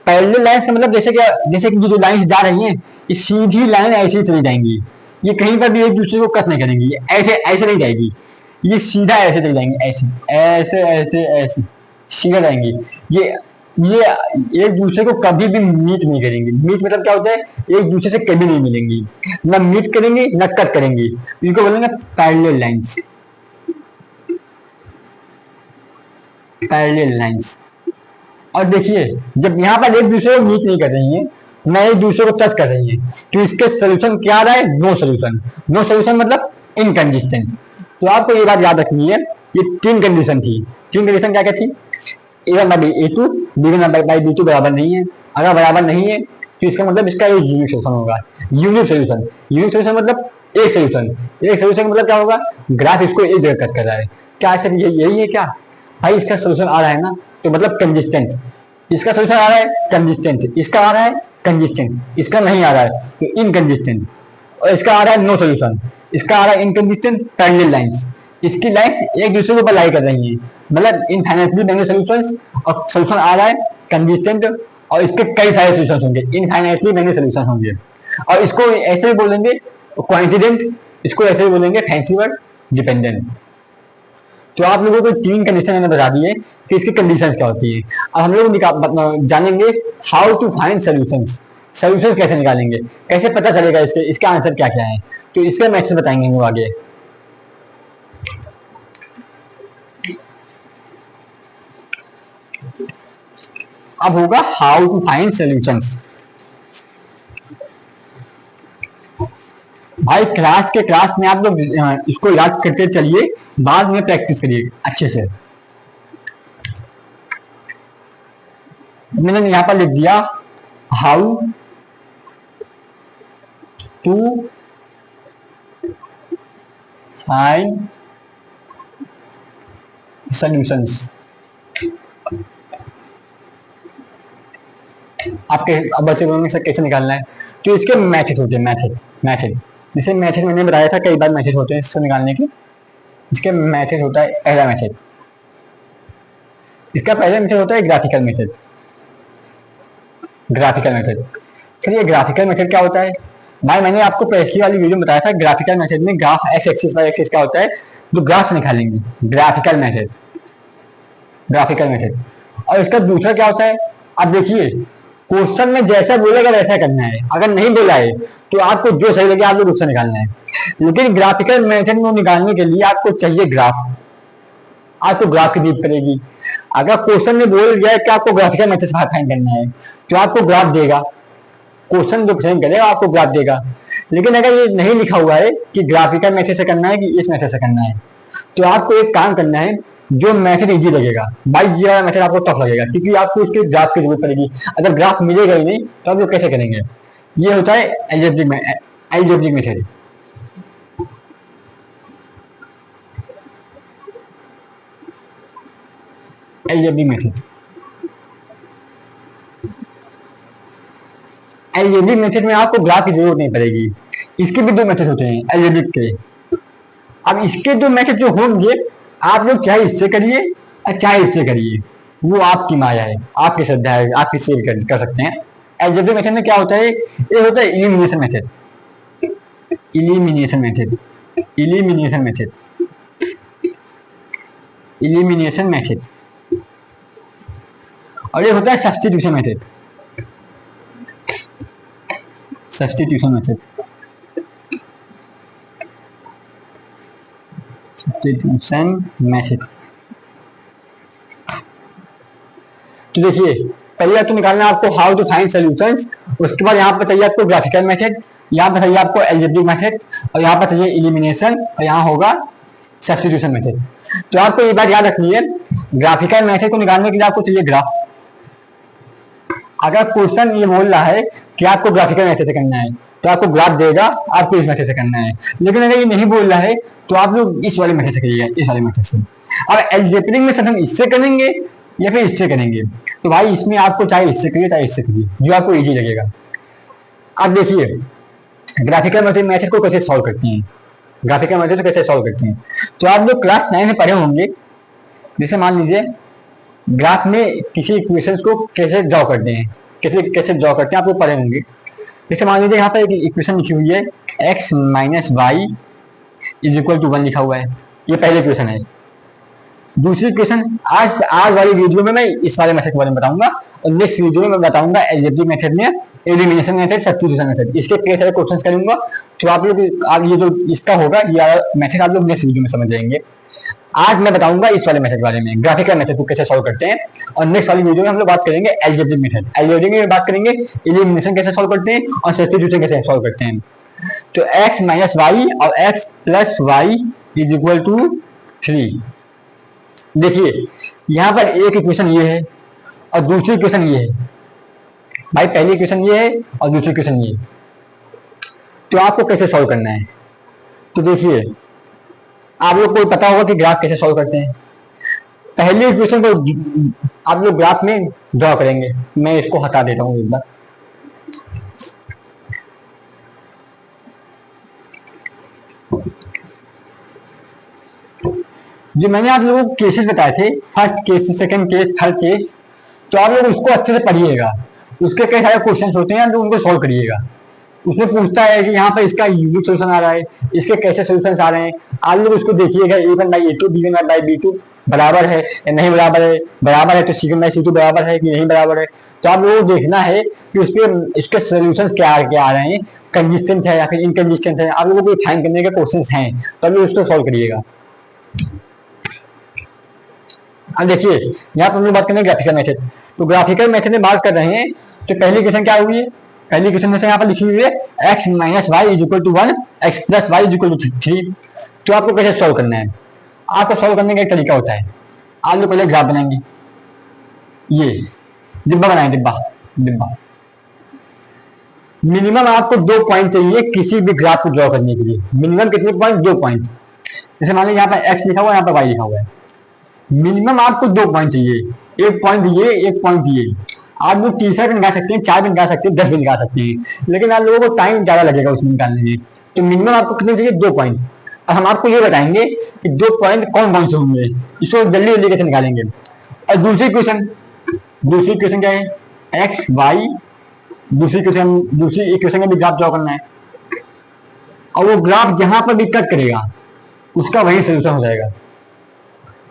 पैरेलल लाइंस का मतलब जैसे क्या, जैसे कि जो लाइंस जा रही हैं ये सीधी लाइन ऐसे ही चली जाएंगी, ये कहीं पर भी एक दूसरे को कट नहीं करेंगी, ऐसे ऐसे नहीं जाएगी, ये सीधा ऐसे चली जाएंगी, ऐसे ऐसे ऐसे ऐसे सीधा जाएंगी। ये एक दूसरे को कभी भी मीट नहीं करेंगी। मीट मतलब क्या होता है, एक दूसरे से कभी नहीं मिलेंगी, न मीट करेंगी न कट करेंगी, इनको बोलेंगे पैरेलल लाइंस, पैरेलल लाइंस। और देखिए जब यहाँ पर एक दूसरे को मीट नहीं कर रही है, न एक दूसरे को टच कर रही है, तो इसके सोल्यूशन क्या आ रहा है, नो सोल्यूशन। नो सोल्यूशन मतलब इनकंसिस्टेंट। तो आपको ये बात याद रखनी है, ये तीन कंडीशन थी। तीन कंडीशन क्या क्या थी, A1/A2 B1/B2 बराबर नहीं है, अगर बराबर नहीं है तो इसका मतलब इसका एक यूनिक सोल्यूशन होगा। यूनिक सोल्यूशन, यूनिक सोल्यूशन मतलब एक सोल्यूशन, एक सोल्यूशन का मतलब क्या होगा, ग्राफ इसको एक जगह कट कर रहा है। क्या सर यही है क्या, भाई इसका सोल्यूशन आ रहा है ना, तो मतलब कंसिस्टेंट, इसका सोल्यूशन आ रहा है कंसिस्टेंट, इसका आ रहा है कंसिस्टेंट, इसका नहीं आ रहा है तो इनकंसिस्टेंट, और इसका आ रहा है नो सोल्यूशन, इसका आ रहा है इनकंसिस्टेंट। पैरेलल लाइंस, इसकी लाइंस एक दूसरे को लाई कर रही है, मतलब इनफाइनाइटली मेनी सॉल्यूशंस, और सॉल्यूशन आ रहा है कंसिस्टेंट, और इसके कई सारे सॉल्यूशंस होंगे, इनफाइनाइटली मेनी सॉल्यूशन होंगे। और इसको ऐसे भी बोलेंगे कोइंसिडेंट, इसको ऐसे भी बोलेंगे फैंसी वर्ड डिपेंडेंट। तो आप लोगों को तीन कंडीशन मैंने बता दी है कि इसकी कंडीशंस क्या होती है। अब हम लोग जानेंगे how to find solutions, solutions कैसे निकालेंगे, कैसे पता चलेगा इसके आंसर क्या क्या है, तो इसके मैथ्स बताएंगे हम लोग आगे। अब होगा हाउ टू फाइंड सॉल्यूशंस। भाई क्लास में आप लोग इसको याद करते चलिए, बाद में प्रैक्टिस करिए अच्छे से। मैंने यहां पर लिख दिया हाउ टू फाइंड सॉल्यूशंस। आपके अब बच्चे बोलेंगे सर कैसे निकालना है, तो इसके मैथड होते हैं, मैथड जैसे मैथड मैंने बताया था, कई बार मैथड होते हैं इसको निकालने के। इसके मैथड होता है पहला मैथड, इसका पहला मेथड होता है ग्राफिकल मेथड। ग्राफिकल मेथड, चलिए ग्राफिकल मेथड क्या होता है, भाई मैंने आपको पिछली वाली वीडियो में बताया था, ग्राफिकल मेथड में graph X axis Y axis का होता है, जो ग्राफ निकालेंगे, ग्राफिकल मेथड, ग्राफिकल मेथड। और इसका दूसरा क्या होता है, आप देखिए क्वेश्चन में जैसा बोलेगा वैसा करना है, अगर नहीं बोला है तो आपको जो सही लगे आप लोग उससे निकालना है। लेकिन ग्राफिकल मेथड में निकालने के लिए आपको चाहिए ग्राफ, आपको ग्राफ की नीड पड़ेगी। अगर क्वेश्चन में बोल दिया है कि आपको ग्राफिकल मेथड से फाइंड करना है तो आपको ग्राफ देगा, क्वेश्चन जो प्रेजेंट करेगा आपको ग्राफ देगा। लेकिन अगर ये नहीं लिखा हुआ है कि ग्राफिकल मेथड से करना है कि इस मेथड से करना है, तो आपको एक काम करना है, जो मेथड इजी लगेगा भाई ये वाला मेथड आपको टफ लगेगा, क्योंकि आपको उसके ग्राफ की जरूरत पड़ेगी। अगर ग्राफ मिलेगा ही नहीं तो आप लोग कैसे करेंगे। ये होता है algebraic method. Algebraic method, algebraic method में आपको ग्राफ की जरूरत नहीं पड़ेगी। इसके भी दो मेथड होते हैं एल्जेब्रिक के। अब इसके दो मेथड जो होंगे, आप लोग चाहे इससे करिए और चाहे इससे करिए, वो आपकी माया है, आपकी श्रद्धा है, आप किससे भी कर सकते हैं। एल्जेब्रिक मेथड में क्या होता है, ये होता है elimination method, elimination method, elimination method, elimination method, और ये होता है substitution method, substitution method, substitution method. तो देखिए पहले तो निकालना है आपको हाउ टू फाइंड सॉल्यूशंस, उसके बाद यहाँ पर चाहिए आपको ग्राफिकल मेथड, यहाँ पर चाहिए आपको एल्जेब्रिक मेथड, और यहाँ पर चाहिए इलिमिनेशन, और यहाँ होगा सब्स्टिट्यूशन मेथड। तो आपको ये बात याद रखनी है, ग्राफिकल मेथड को निकालने के लिए आपको चाहिए ग्राफ। अगर क्वेश्चन ये बोल रहा है कि आपको ग्राफिकल मेथड से करना है तो आपको ग्राफ देगा, आपको इस मेथड से करना है। लेकिन अगर ये नहीं बोल रहा है तो आप लोग इस वाले मेथड से करिएगा, इस वाले मेथड से। और एल्जेब्रिक में हम इससे करेंगे या फिर इससे करेंगे, तो भाई इसमें आपको चाहे इससे करिए चाहे इससे करिए, जो आपको इजी लगेगा। अब देखिए ग्राफिकल मेथड को कैसे सॉल्व करते हैं, ग्राफिकल मेथड कैसे सॉल्व करते हैं। तो आप लोग क्लास 9 में पढ़े होंगे, जैसे मान लीजिए ग्राफ में किसी इक्वेशंस को कैसे ड्रॉ करते हैं, कैसे ड्रॉ करते हैं आप लोग पढ़े होंगे। जैसे मान लीजिए यहाँ पर एक इक्वेशन लिखी हुई है x minus Y is equal to 1 लिखा हुआ है, ये पहली इक्वेशन है। दूसरी इक्वेशन आज वाली वीडियो में मैं इस वाले मेथड के बारे में बताऊंगा, और नेक्स्ट वीडियो में मैं बताऊंगा एल्जेब्रिक मेथड में एलिमिनेशन मेथड, सब्स्टिट्यूशन मेथड, इसके कई सारे क्वेश्चंस करूंगा। तो आप लोग ये जो इसका होगा ये मेथड आप लोग नेक्स्ट वीडियो में समझ जाएंगे। आज मैं बताऊंगा इस वाले मेथड के बारे में, ग्राफिकल मेथड को कैसे सॉल्व करते हैं, और नेक्स्ट वाली वीडियो में हम लोग बात करेंगे एल्जेब्रिक मेथड। एल्जेब्रिक में बात करेंगे एलिमिनेशन कैसे सॉल्व करते हैं और सब्स्टिट्यूशन कैसे सॉल्व करते हैं। तो x माइनस वाई और x plus Y is equal to 3। देखिए यहाँ पर एक इक्वेशन ये है और दूसरी इक्वेशन ये है, भाई पहली इक्वेशन ये है और दूसरी इक्वेशन ये है। तो आपको कैसे सॉल्व करना है, तो देखिए आप लोग को पता होगा कि ग्राफ कैसे सॉल्व करते हैं। पहली इक्वेशन को आप लोग ग्राफ में ड्रॉ करेंगे, मैं इसको हटा देता हूँ एक बार। जो मैंने आप लोगों को केसेस बताए थे, first case, second case, third case, तो आप लोग उसको अच्छे से पढ़िएगा। उसके कई सारे क्वेश्चंस होते हैं, तो उनको सॉल्व करिएगा। उसमें पूछता है कि यहाँ पर इसका यूनिक सोल्यूशन आ रहा है, इसके कैसे सोल्यूशन आ रहे हैं, आप लोग उसको देखिएगा। a1/a2 b1/b2 बराबर है या नहीं बराबर है तो c1/c2 बराबर है कि नहीं बराबर है। तो आप लोगों को देखना है कि इसके सोल्यूशन क्या आ रहे हैं, कंसिस्टेंट है या फिर इनकंसिस्टेंट है। आप लोगों को फाइंड करने के क्वेश्चन हैं, तो आप लोग उसको सॉल्व करिएगा। अब देखिए यहाँ पर हम लोग बात करेंगे ग्राफिकल मेथड। तो ग्राफिकल मेथड में बात कर रहे हैं, तो पहली क्वेश्चन क्या हुई है, पहली क्वेश्चन में से यहाँ पर लिखी हुई है x minus Y is equal to 1, x plus Y is equal to 3। तो आपको कैसे सॉल्व करना है, आपको सॉल्व करने का एक तरीका होता है, आप लोग पहले ग्राफ बनाएंगे, ये डिब्बा बनाएंगे, डिब्बा। मिनिमम आपको 2 पॉइंट चाहिए किसी भी ग्राफ को ड्रॉ करने के लिए। मिनिमम कितने पॉइंट, 2 पॉइंट। जैसे मान लीजिए यहाँ पर x लिखा हुआ है, यहाँ पर y लिखा हुआ है, मिनिमम आपको 2 पॉइंट चाहिए, एक पॉइंट ये, एक पॉइंट ये। आप लोग 3 भी निकाल सकते हैं, 4 भी निकाल सकते हैं, 10 भी निकाल सकते हैं, लेकिन आप लोगों को टाइम ज्यादा लगेगा उसमें निकालने में। तो मिनिमम आपको कितने चाहिए, 2 पॉइंट। अब हम आपको ये बताएंगे कि 2 पॉइंट कौन कौन से होंगे, इसको जल्दी जल्दी कैसे निकालेंगे। और दूसरी क्वेश्चन क्या है, एक्स वाई, दूसरी इक्वेशन का भी ग्राफ ड्रॉ करना है, और वो ग्राफ जहां पर भी कट करेगा उसका वही सोल्यूशन हो जाएगा।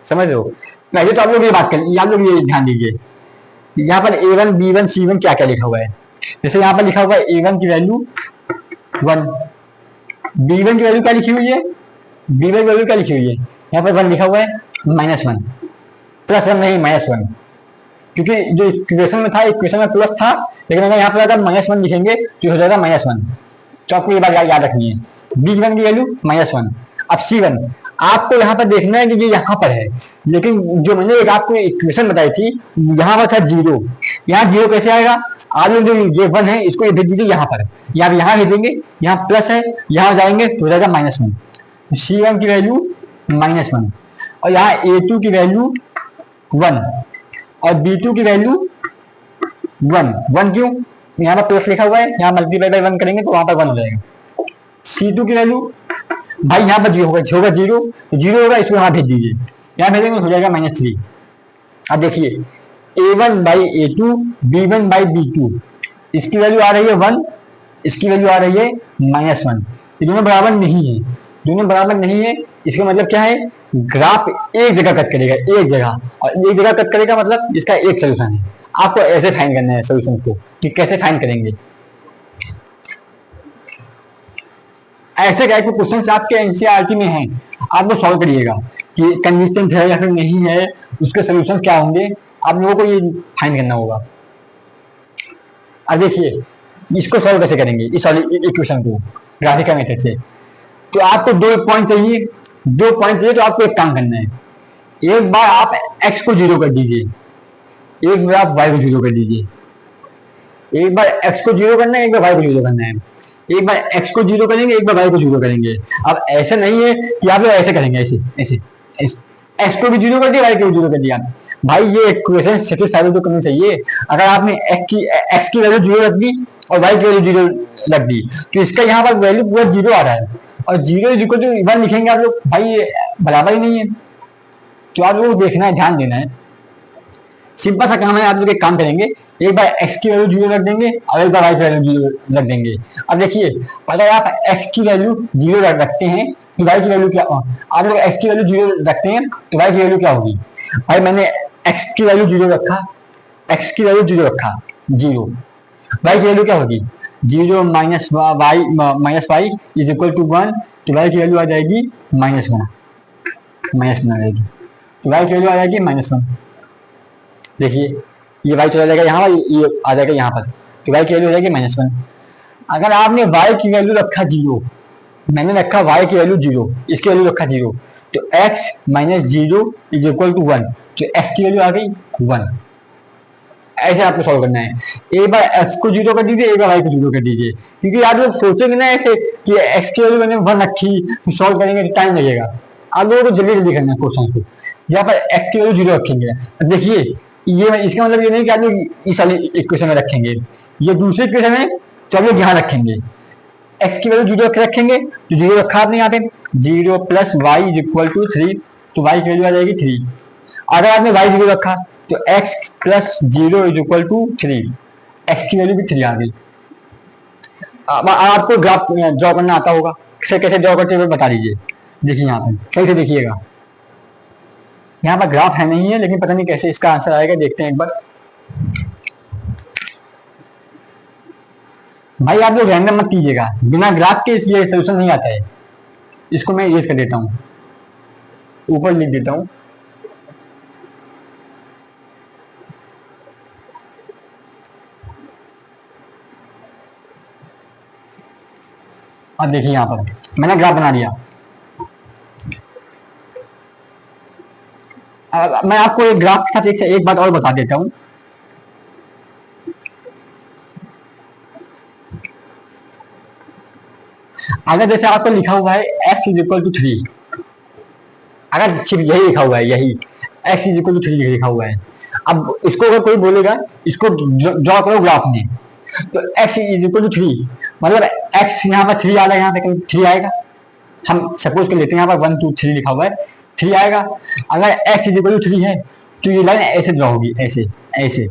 समझ रहे हो। पहले तो आप लोग ये बात करें, आप लोग ये ध्यान दीजिए, यहाँ पर a1 b1 c1 क्या क्या लिखा हुआ है। जैसे यहाँ पर लिखा हुआ है a1 की वैल्यू 1, b1 की वैल्यू क्या लिखी हुई है, b1 की वैल्यू क्या लिखी हुई है, यहाँ पर 1 लिखा हुआ है -1। +1 नहीं, -1, क्योंकि जो इक्वेशन में था, इक्वेशन में प्लस था, लेकिन अगर यहाँ पर अगर -1 लिखेंगे तो हो जाएगा -1। तो आपको ये बात याद रखनी है। B1 की वैल्यू -1। अब C1 आपको यहाँ पर देखना है कि ये यहाँ पर है, लेकिन जो मैंने एक आपको इक्वेशन बताई थी, यहाँ पर था 0, यहाँ 0 कैसे आएगा? आप लोग जो ये 1 है इसको ये भेज दीजिए यहाँ पर, या आप यहाँ भेजेंगे, यहाँ प्लस है, यहाँ जाएंगे तो हो जाएगा -1। C1 की वैल्यू -1, और यहाँ A2 की वैल्यू 1 और B2 की वैल्यू 1 क्यों? यहाँ पर प्लस लिखा हुआ है, यहाँ मल्टीप्लाई बाय 1 करेंगे तो वहां पर 1 हो जाएगा। C2 की वैल्यू भाई यहाँ पर 0 होगा, 0 होगा, इसको यहाँ भेज दीजिए, यहाँ भेजेंगे हो जाएगा -3। अब देखिए A1 by A2, B1 by B2, इसकी वैल्यू आ रही है 1, इसकी वैल्यू आ रही है -1। ये दोनों बराबर नहीं है, दोनों बराबर नहीं है, इसका मतलब क्या है? ग्राफ एक जगह कट करेगा, एक जगह, और एक जगह कट करेगा मतलब इसका एक सोल्यूशन है। आपको ऐसे फाइंड करना है सोल्यूशन को, कि कैसे फाइंड करेंगे। ऐसे टाइप के क्वेश्चन आपके एनसीईआरटी में हैं, आप लोग सॉल्व करिएगा कि कंसिस्टेंट है या फिर नहीं है, उसके सोल्यूशंस क्या होंगे, आप लोगों को ये फाइंड करना होगा। अब देखिए इसको सॉल्व कैसे करेंगे, इस इक्वेशन को ग्राफिकल मेथड से। तो आपको 2 पॉइंट चाहिए, तो आपको एक काम करना है, एक बार आप x को 0 कर दीजिए, एक बार आप y को 0 कर दीजिए। एक बार x को 0 करना है, एक बार y को 0 करना है। एक बार x को 0 करेंगे, एक बार y को 0 करेंगे। अब ऐसा नहीं है कि आप लोग ऐसे करेंगे, ऐसे x को भी 0 कर दिया, y को भी 0 कर दिया। भाई ये इक्वेशन सेटिस्फाई तो करनी चाहिए। अगर आपने x की वैल्यू 0 रख दी और y की वैल्यू 0 रख दी, तो इसका यहाँ पर वैल्यू पूरा 0 आ रहा है, और 0 इक्वल टू 1 लिखेंगे आप लोग, भाई ये बराबर ही नहीं है। तो आप लोगों को देखना है, ध्यान देना है, सिंपल सा काम है। आप लोग एक काम करेंगे, एक बार x की वैल्यू 0 रख देंगे और एक बार y की वैल्यू 0 रख देंगे। अब देखिए अगर आप x की वैल्यू 0 रखते हैं तो y की वैल्यू क्या, आप लोग x की वैल्यू 0 रखते हैं तो y की वैल्यू क्या होगी? भाई मैंने x की वैल्यू 0 रखा, x की वैल्यू 0 रखा, 0, y की वैल्यू क्या होगी? 0 minus y is equal to 1, तो y की वैल्यू आ जाएगी -1, आ जाएगी, तो y की वैल्यू आ जाएगी -1। देखिए ये y चला जाएगा यहाँ पर, ये आ जाएगा यहाँ पर, तो y की वैल्यू हो जाएगी -1। अगर आपने y की वैल्यू रखा 0, मैंने रखा y की वैल्यू 0, इसकी वैल्यू रखा 0, तो x minus 0 is equal to 1, तो x की वैल्यू आ गई 1। ऐसे आपको सॉल्व करना है, एक बार x को 0 कर दीजिए, एक बार y को 0 कर दीजिए, क्योंकि आप लोग सोचेंगे ना ऐसे कि x की वैल्यू मैंने 1 रखी, तो सॉल्व करेंगे तो टाइम लगेगा। आप लोगों को जल्दी जल्दी करना है क्वेश्चन को, यहाँ पर x की वैल्यू 0 रखेंगे। देखिए ये इसका मतलब ये नहीं कि आप लोग इस वाली इक्वेशन में रखेंगे, ये दूसरी इक्वेशन है तो आप लोग यहाँ रखेंगे, x की वैल्यू 0 रखेंगे, तो 0 रखा आपने यहाँ पे, 0 plus y is equal to 3, तो y की वैल्यू आ जाएगी 3। अगर आपने y 0 रखा तो x plus 0 is equal to 3, x की वैल्यू भी 3 आ गई। आपको ग्राफ ड्रॉ करना आता होगा, कैसे ड्रॉ करते हुए बता दीजिए। देखिए यहाँ पे सही से देखिएगा, यहाँ पर ग्राफ है नहीं है, लेकिन पता नहीं कैसे इसका आंसर आएगा, देखते हैं एक बार। भाई आप लोग रैंडम मत कीजिएगा, बिना ग्राफ के ये सोल्यूशन नहीं आता है। इसको मैं यूज कर देता हूँ, ऊपर लिख देता हूँ। अब देखिए यहाँ पर मैंने ग्राफ बना दिया। मैं आपको एक ग्राफ के साथ एक बात और बता देता हूँ। अगर जैसे आपको लिखा हुआ है x इज इक्वल टू 3, अगर सिर्फ यही लिखा हुआ है, यही x इज इक्वल टू 3 लिखा हुआ है, अब इसको अगर कोई बोलेगा इसको ड्रॉ करो ग्राफ में, तो x इज इक्वल टू 3 मतलब x यहाँ पर 3 आ रहा है, यहाँ पे कहीं 3 आएगा। हम सपोज कर लेते हैं यहाँ पर 1 2 3 लिखा हुआ है, 3 आएगा। अगर x इज इक्वल टू 3 है तो ये लाइन ऐसे ड्रॉ होगी, ऐसे ऐसे।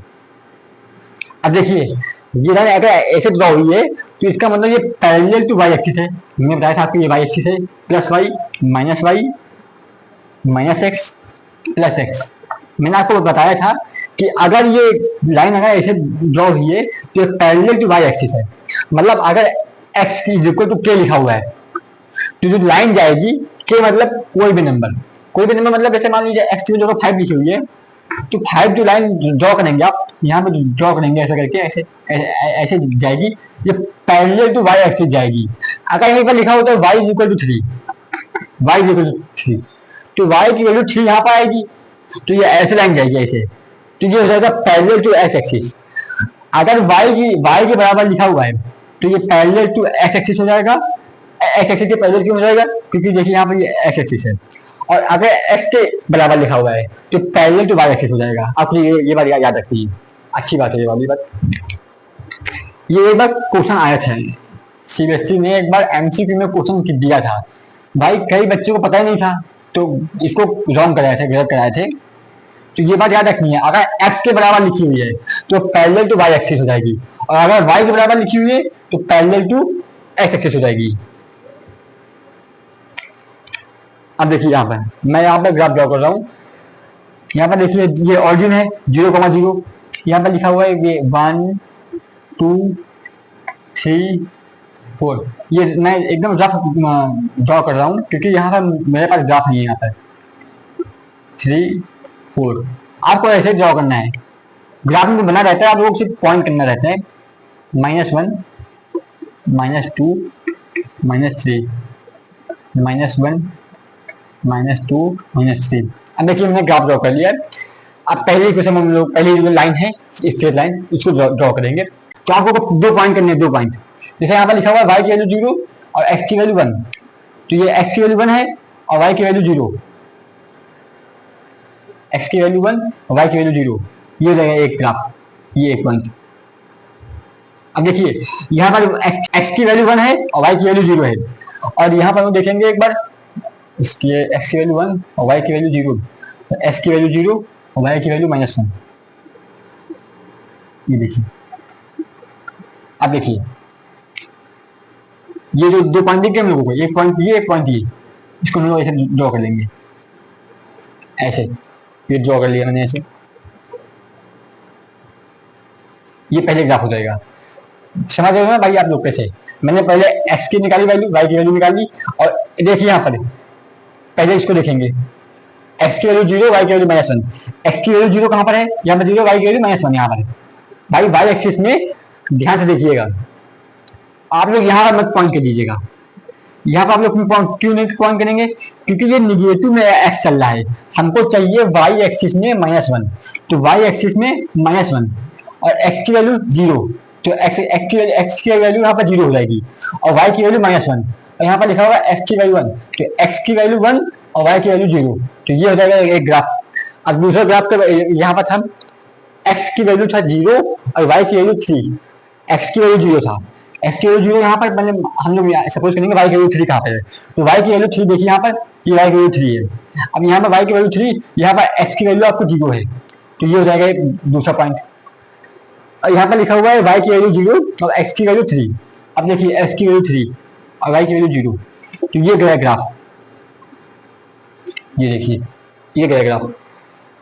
अब देखिए ये लाइन अगर ऐसे ड्रॉ हुई है तो इसका मतलब ये पैरेलल टू y एक्सिस है। मैंने बताया था आपको ये y एक्सिस है, plus y minus x plus x। मैंने आपको बताया था कि अगर ये लाइन अगर ऐसे ड्रॉ हुई है तो ये पैरेलल टू y एक्सिस है, मतलब अगर x is equal to k लिखा हुआ है तो जो लाइन जाएगी k मतलब कोई भी नंबर मतलब जैसे मान लीजिए x की जगह 5 लिखी हुई है तो 5 जो लाइन ड्रॉ करेंगे आप यहाँ पे ड्रॉ करेंगे ऐसा करके, ऐसे ऐसे जाएगी, ये पैरेलल टू वाई एक्सिस जाएगी। अगर यहीं पर लिखा होता है Y equal to 3, Y equal to 3, तो वाई की वैल्यू 3 यहाँ पर आएगी, तो ये ऐसे लाइन जाएगी ऐसे, तो ये हो जाएगा पैरेलल टू एक्स एक्सिस। अगर y के बराबर लिखा हुआ है तो ये पैरेलल टू एक्स एक्सिस हो जाएगा। एक्स एक्सिस के पैरेलल क्यों हो जाएगा, क्योंकि देखिए यहाँ पर ये एक्स एक्सिस है, और अगर x के बराबर लिखा हुआ है तो पैरेलल टू वाई एक्सिस हो जाएगा। आपको ये बात याद रखनी है, अच्छी बात है ये वाली बात। ये एक बार क्वेश्चन आया था सीबीएसई ने, एक बार एमसीक्यू में क्वेश्चन दिया था भाई, कई बच्चों को पता ही नहीं था तो इसको रॉन्ग कराए थे, गलत कराए थे। तो ये बात याद रखनी है, अगर x के बराबर लिखी हुई है तो पैरेलल टू वाई एक्सिस हो जाएगी, और अगर y के बराबर लिखी हुई है तो पैरेलल टू एक्स एक्सिस हो जाएगी। अब देखिए यहाँ पर मैं यहाँ पर ग्राफ ड्रॉ कर रहा हूँ। यहाँ पर देखिए ये ऑरिजिन है 0,0, यहाँ पर लिखा हुआ है ये 1 2 3 4। ये मैं एकदम ग्राफ ड्रॉ कर रहा हूँ क्योंकि यहाँ पर मेरे पास ग्राफ नहीं है। यहाँ पर 3 4 आपको ऐसे ड्रॉ करना है, ग्राफ में बना रहता है, आप लोगों को सिर्फ पॉइंट करना रहता है, -1 -2 -3 -1 -2 -3। अब देखिए हमने ग्राफ ड्रॉ कर लिया। अब पहले क्वेश्चन हम लोग पहली जो लाइन है स्ट्रेट लाइन उसको ड्रॉ करेंगे। तो आपको 2 पॉइंट करने हैं, 2 पॉइंट। जैसे यहाँ पर लिखा हुआ है y की वैल्यू 0 और x की वैल्यू 1, तो ये x की वैल्यू 1 है और y की वैल्यू 0, x की वैल्यू 1 और y की वैल्यू 0, ये हो जाएगा एक ग्राफ, ये एक पॉइंट। अब देखिए यहाँ पर x की वैल्यू 1 है और y की वैल्यू 0 है, और यहाँ पर हम देखेंगे एक बार इसकी x की वैल्यू 1 और y की वैल्यू 0, x की वैल्यू 0 और y की वैल्यू -1। ये देखिए, अब देखिए ये जो 2 पॉइंट दिख गए हम लोगों को, एक पॉइंट ये, एक पॉइंट ये, इसको हम लोग ऐसे ड्रॉ कर लेंगे, ऐसे ये ड्रॉ कर लिया मैंने ऐसे। ये पहले ग्राफ हो जाएगा। समझ रहे हो ना भाई आप लोग कैसे? मैंने पहले x की निकाली वैल्यू, y की वैल्यू निकाली, और देखिए यहाँ पर पहले इसको देखेंगे, x की वैल्यू 0 y की वैल्यू -1। x की वैल्यू 0 कहाँ पर है? यहाँ पर 0, y की वैल्यू -1 यहाँ पर है। भाई y एक्सिस में ध्यान से देखिएगा, आप लोग यहाँ पर मत पॉइंट कर दीजिएगा। यहाँ पर आप लोग क्यों नहीं पॉइंट करेंगे? क्योंकि ये निगेटिव में x चल रहा है, हमको चाहिए y एक्सिस में -1, तो y एक्सिस में -1 और x की वैल्यू 0, तो x की वैल्यू यहाँ पर 0 हो जाएगी और y की वैल्यू -1, और यहाँ पर लिखा होगा x की वैल्यू 1, तो x की वैल्यू 1 और y की वैल्यू 0, तो ये हो जाएगा एक ग्राफ। अब दूसरे ग्राफ का यहाँ पर था x की वैल्यू था 0 और y की वैल्यू 3, x की वैल्यू 0 था, x की वैल्यू 0 यहाँ पर मतलब हम लोग सपोज करेंगे y की वैल्यू 3 कहाँ पर है, तो y की वैल्यू 3 देखिए यहाँ पर, ये y की वैल्यू 3 है। अब यहाँ पर y की वैल्यू 3, यहाँ पर x की वैल्यू आपको 0 है, तो ये हो जाएगा एक दूसरा पॉइंट। और यहाँ पर लिखा हुआ है y की वैल्यू 0 और x की वैल्यू 3। अब देखिए x की वैल्यू 3 और y की वैल्यू 0, तो ये गया ग्राफ। ये देखिए ये गया ग्राफ,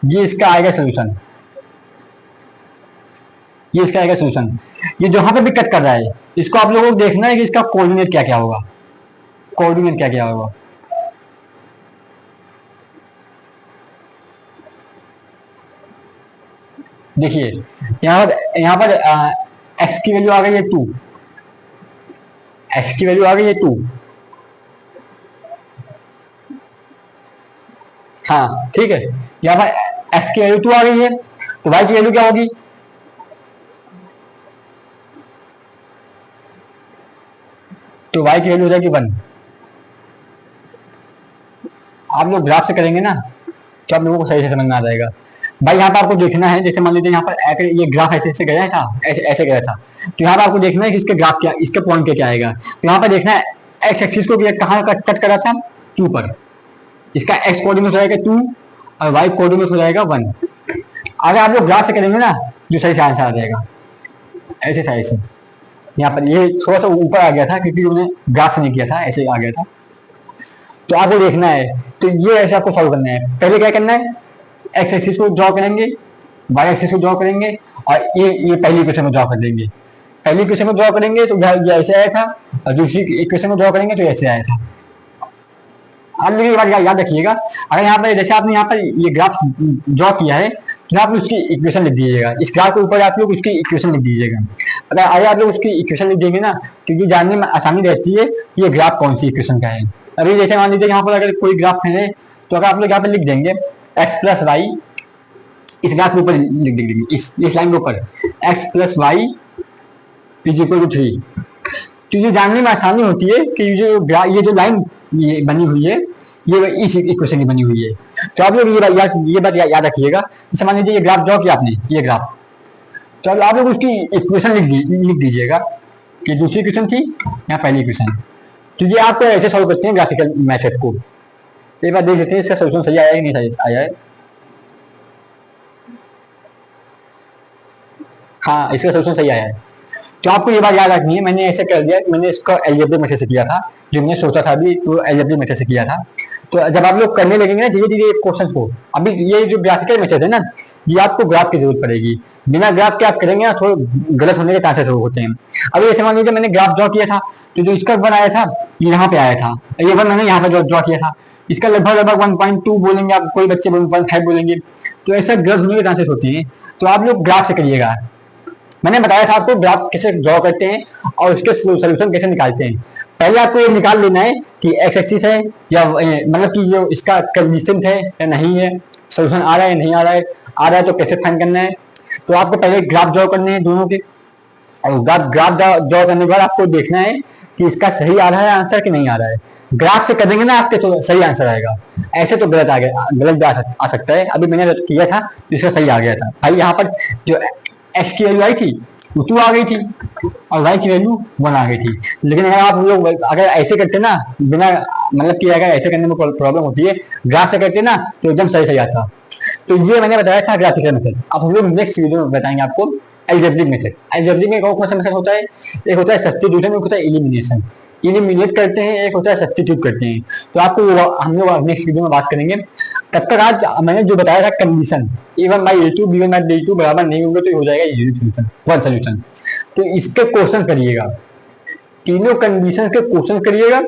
ये इसका आएगा सोल्यूशन, ये इसका आएगा सोल्यूशन। ये जहां पे भी कट कर रहा है इसको आप लोगों को देखना है कि इसका कोऑर्डिनेट क्या क्या होगा, कोऑर्डिनेट क्या क्या होगा। देखिए यहाँ पर x की वैल्यू आ गई है 2, x की वैल्यू आ गई है 2, हाँ ठीक है। यहाँ पर x की वैल्यू 2 आ गई है, तो y की वैल्यू क्या होगी? तो y की वैल्यू हो जाएगी 1। आप लोग ग्राफ से करेंगे ना तो आप लोगों को सही से समझ में आ जाएगा। भाई यहाँ पर आपको देखना है, जैसे मान लीजिए यहाँ पर ये ग्राफ ऐसे ऐसे गया था, ऐसे ऐसे गया था, तो यहाँ पर आपको देखना है कि इसके ग्राफ क्या, इसके पॉइंट क्या आएगा। तो यहाँ पर देखना है एक्स एक्सिस को कहाँ कट करा था, 2 पर, इसका एक्स कोऑर्डिनेट हो जाएगा 2 और वाई कोऑर्डिनेट हो जाएगा 1। अगर आप लोग ग्राफ से करेंगे ना जो सही से आंसर आ जाएगा। ऐसे था, ऐसे यहाँ पर ये थोड़ा सा ऊपर आ गया था क्योंकि उन्होंने ग्राफ से नहीं किया था, ऐसे आ गया था। तो आपको देखना है, तो ये ऐसे आपको सॉल्व करना है। पहले क्या करना है, एक्स एक्सिस को ड्रॉ करेंगे, वाई एक्सिस को ड्रॉ करेंगे, और ये पहली इक्वेशन को ड्रॉ कर देंगे। पहली इक्वेशन को ड्रॉ करेंगे तो ये ऐसे आया था, और दूसरी इक्वेशन को ड्रॉ करेंगे तो ऐसे आया था। आप लोग ये बात याद रखिएगा। अगर यहाँ पर जैसे आपने यहाँ पर ये ग्राफ ड्रॉ किया है तो आप उसकी इक्वेशन लिख दीजिएगा, इस ग्राफ के ऊपर आप लोग उसकी इक्वेशन लिख दीजिएगा। अगर आप लोग उसकी इक्वेशन लिख देंगे ना, क्योंकि जानने में आसानी रहती है कि ये ग्राफ कौन सी इक्वेशन का है। अभी जैसे मान लीजिए यहाँ पर अगर कोई ग्राफ है तो अगर आप लोग यहाँ पर लिख देंगे एक्स प्लस वाई, इस ग्राफ के ऊपर लिख देंगे, इस लाइन के ऊपर X plus Y is equal to 3। तो ये जानने में आसानी होती है कि ये जो लाइन ये बनी हुई है ये इस इक्वेशन की बनी हुई है। तो आप लोग ये बात याद रखिएगा। जैसे मान लीजिए ये ग्राफ ड्रॉ किया आपने, ये ग्राफ, तो अब आप लोग उसकी इक्वेशन लिख दीजिएगा कि दूसरी इक्वेशन थी या पहली इक्वेशन। तो ये आप ऐसे सॉल्व करते हैं ग्राफिकल मेथड को। एक बार देख लेते हैं इसका सोल्यूशन सही आया है कि नहीं आया है। हाँ, इसका सोल्यूशन सही आया है। तो आपको ये बात याद रखनी है, मैंने ऐसे कर दिया, मैंने इसको अलजेब्रिक मेथड से किया था, जो मैंने सोचा था अभी तो अलजेब्रिक मेथड से किया था। तो जब आप लोग करने लगेंगे ना धीरे धीरे क्वेश्चन को, अभी ये जो ग्राफिकल मेथड है ना, ये आपको ग्राफ की जरूरत पड़ेगी। बिना ग्राफ के आप करेंगे ना थोड़े गलत होने के चांसेस होते हैं। अभी जैसे मान लीजिए मैंने ग्राफ ड्रॉ किया था, तो जो इसका वन आया था ये यहाँ पे आया था, ये वन मैंने यहाँ पे ड्रॉ किया था, इसका लगभग 1.2 बोलेंगे आप, कोई बच्चे 1.5 बोलेंगे। तो ऐसा गलत होने के चांसेस होते हैं। तो आप लोग ग्राफ से करिएगा। मैंने बताया था आपको ग्राफ कैसे ड्रॉ करते हैं और उसके सोल्यूशन कैसे निकालते हैं। पहले आपको ये निकाल लेना है कि एक्स एक्सिस है या मतलब कि जो इसका कंसिस्टेंट है या नहीं है, सोल्यूशन आ रहा है नहीं आ रहा है, आ रहा है तो कैसे फाइंड करना है। तो आपको पहले ग्राफ ड्रॉ करने हैं दोनों के, और ग्राफ ड्रॉ करने के बाद आपको देखना है कि इसका सही आ रहा है आंसर कि नहीं आ रहा है। ग्राफ से करेंगे ना आपके तो सही आंसर आएगा, ऐसे तो गलत गलत भी आ सकता है। अभी मैंने किया था तो इसका सही आ गया था भाई। यहाँ पर जो एक्स की वैल्यू आई थी वो 2 आ गई थी और वाई की वैल्यू 1 आ गई थी। लेकिन अगर आप लोग अगर ऐसे करते ना, बिना मतलब कि अगर ऐसे करने में प्रॉब्लम होती है, ग्राफ से करते ना तो एकदम सही सही आता। तो ये मैंने बताया था ग्राफिकल मेथड। अब हम लोग नेक्स्ट वीडियो में बताएंगे आपको अलजेब्रिक मेथड। अलजेब्रिक में कौन सा मेथड होता है? एक होता है सब्स्टिट्यूशन, एक होता है एलिमिनेशन। एलिमिनेट करते हैं, एक होता है सब्स्टिट्यूट करते हैं। तो आपको हम लोग नेक्स्ट वीडियो में बात करेंगे। तब तक आज मैंने जो बताया था कंडीशन a1/a2 b1/b2 बराबर नहीं होंगे तो हो जाएगा सोल्यूशन, वन सोल्यूशन। तो इसके क्वेश्चन करिएगा, तीनों कंडीशन के क्वेश्चन करिएगा।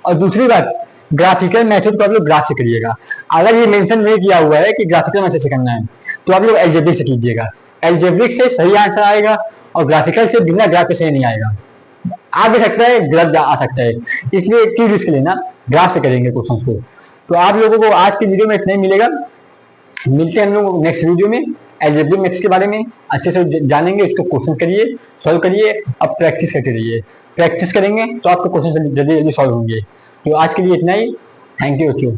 और दूसरी बात, ग्राफिकल मेथड को आप लोग ग्राफ से करिएगा। अगर ये मेंशन नहीं किया हुआ है कि ग्राफिकल मेथड से करना है तो आप लोग अलजेब्रिक से कीजिएगा। अलजेब्रिक से सही आंसर आएगा और ग्राफिकल से बिना ग्राफ के सही नहीं आएगा। आ भी सकता है, गलत आ सकता है, इसलिए क्यों रिस्क लेना, ग्राफ से करेंगे क्वेश्चन को। तो आप लोगों को आज की वीडियो में इतना ही मिलेगा। मिलते हैं हम लोग नेक्स्ट वीडियो में अलजेब्रिक मेथड्स के बारे में अच्छे से जानेंगे। इसको क्वेश्चन करिए, सॉल्व करिए, अब प्रैक्टिस करते रहिए। प्रैक्टिस करेंगे तो आपके क्वेश्चन जल्दी जल्दी सॉल्व होंगे। तो आज के लिए इतना ही। Thank you.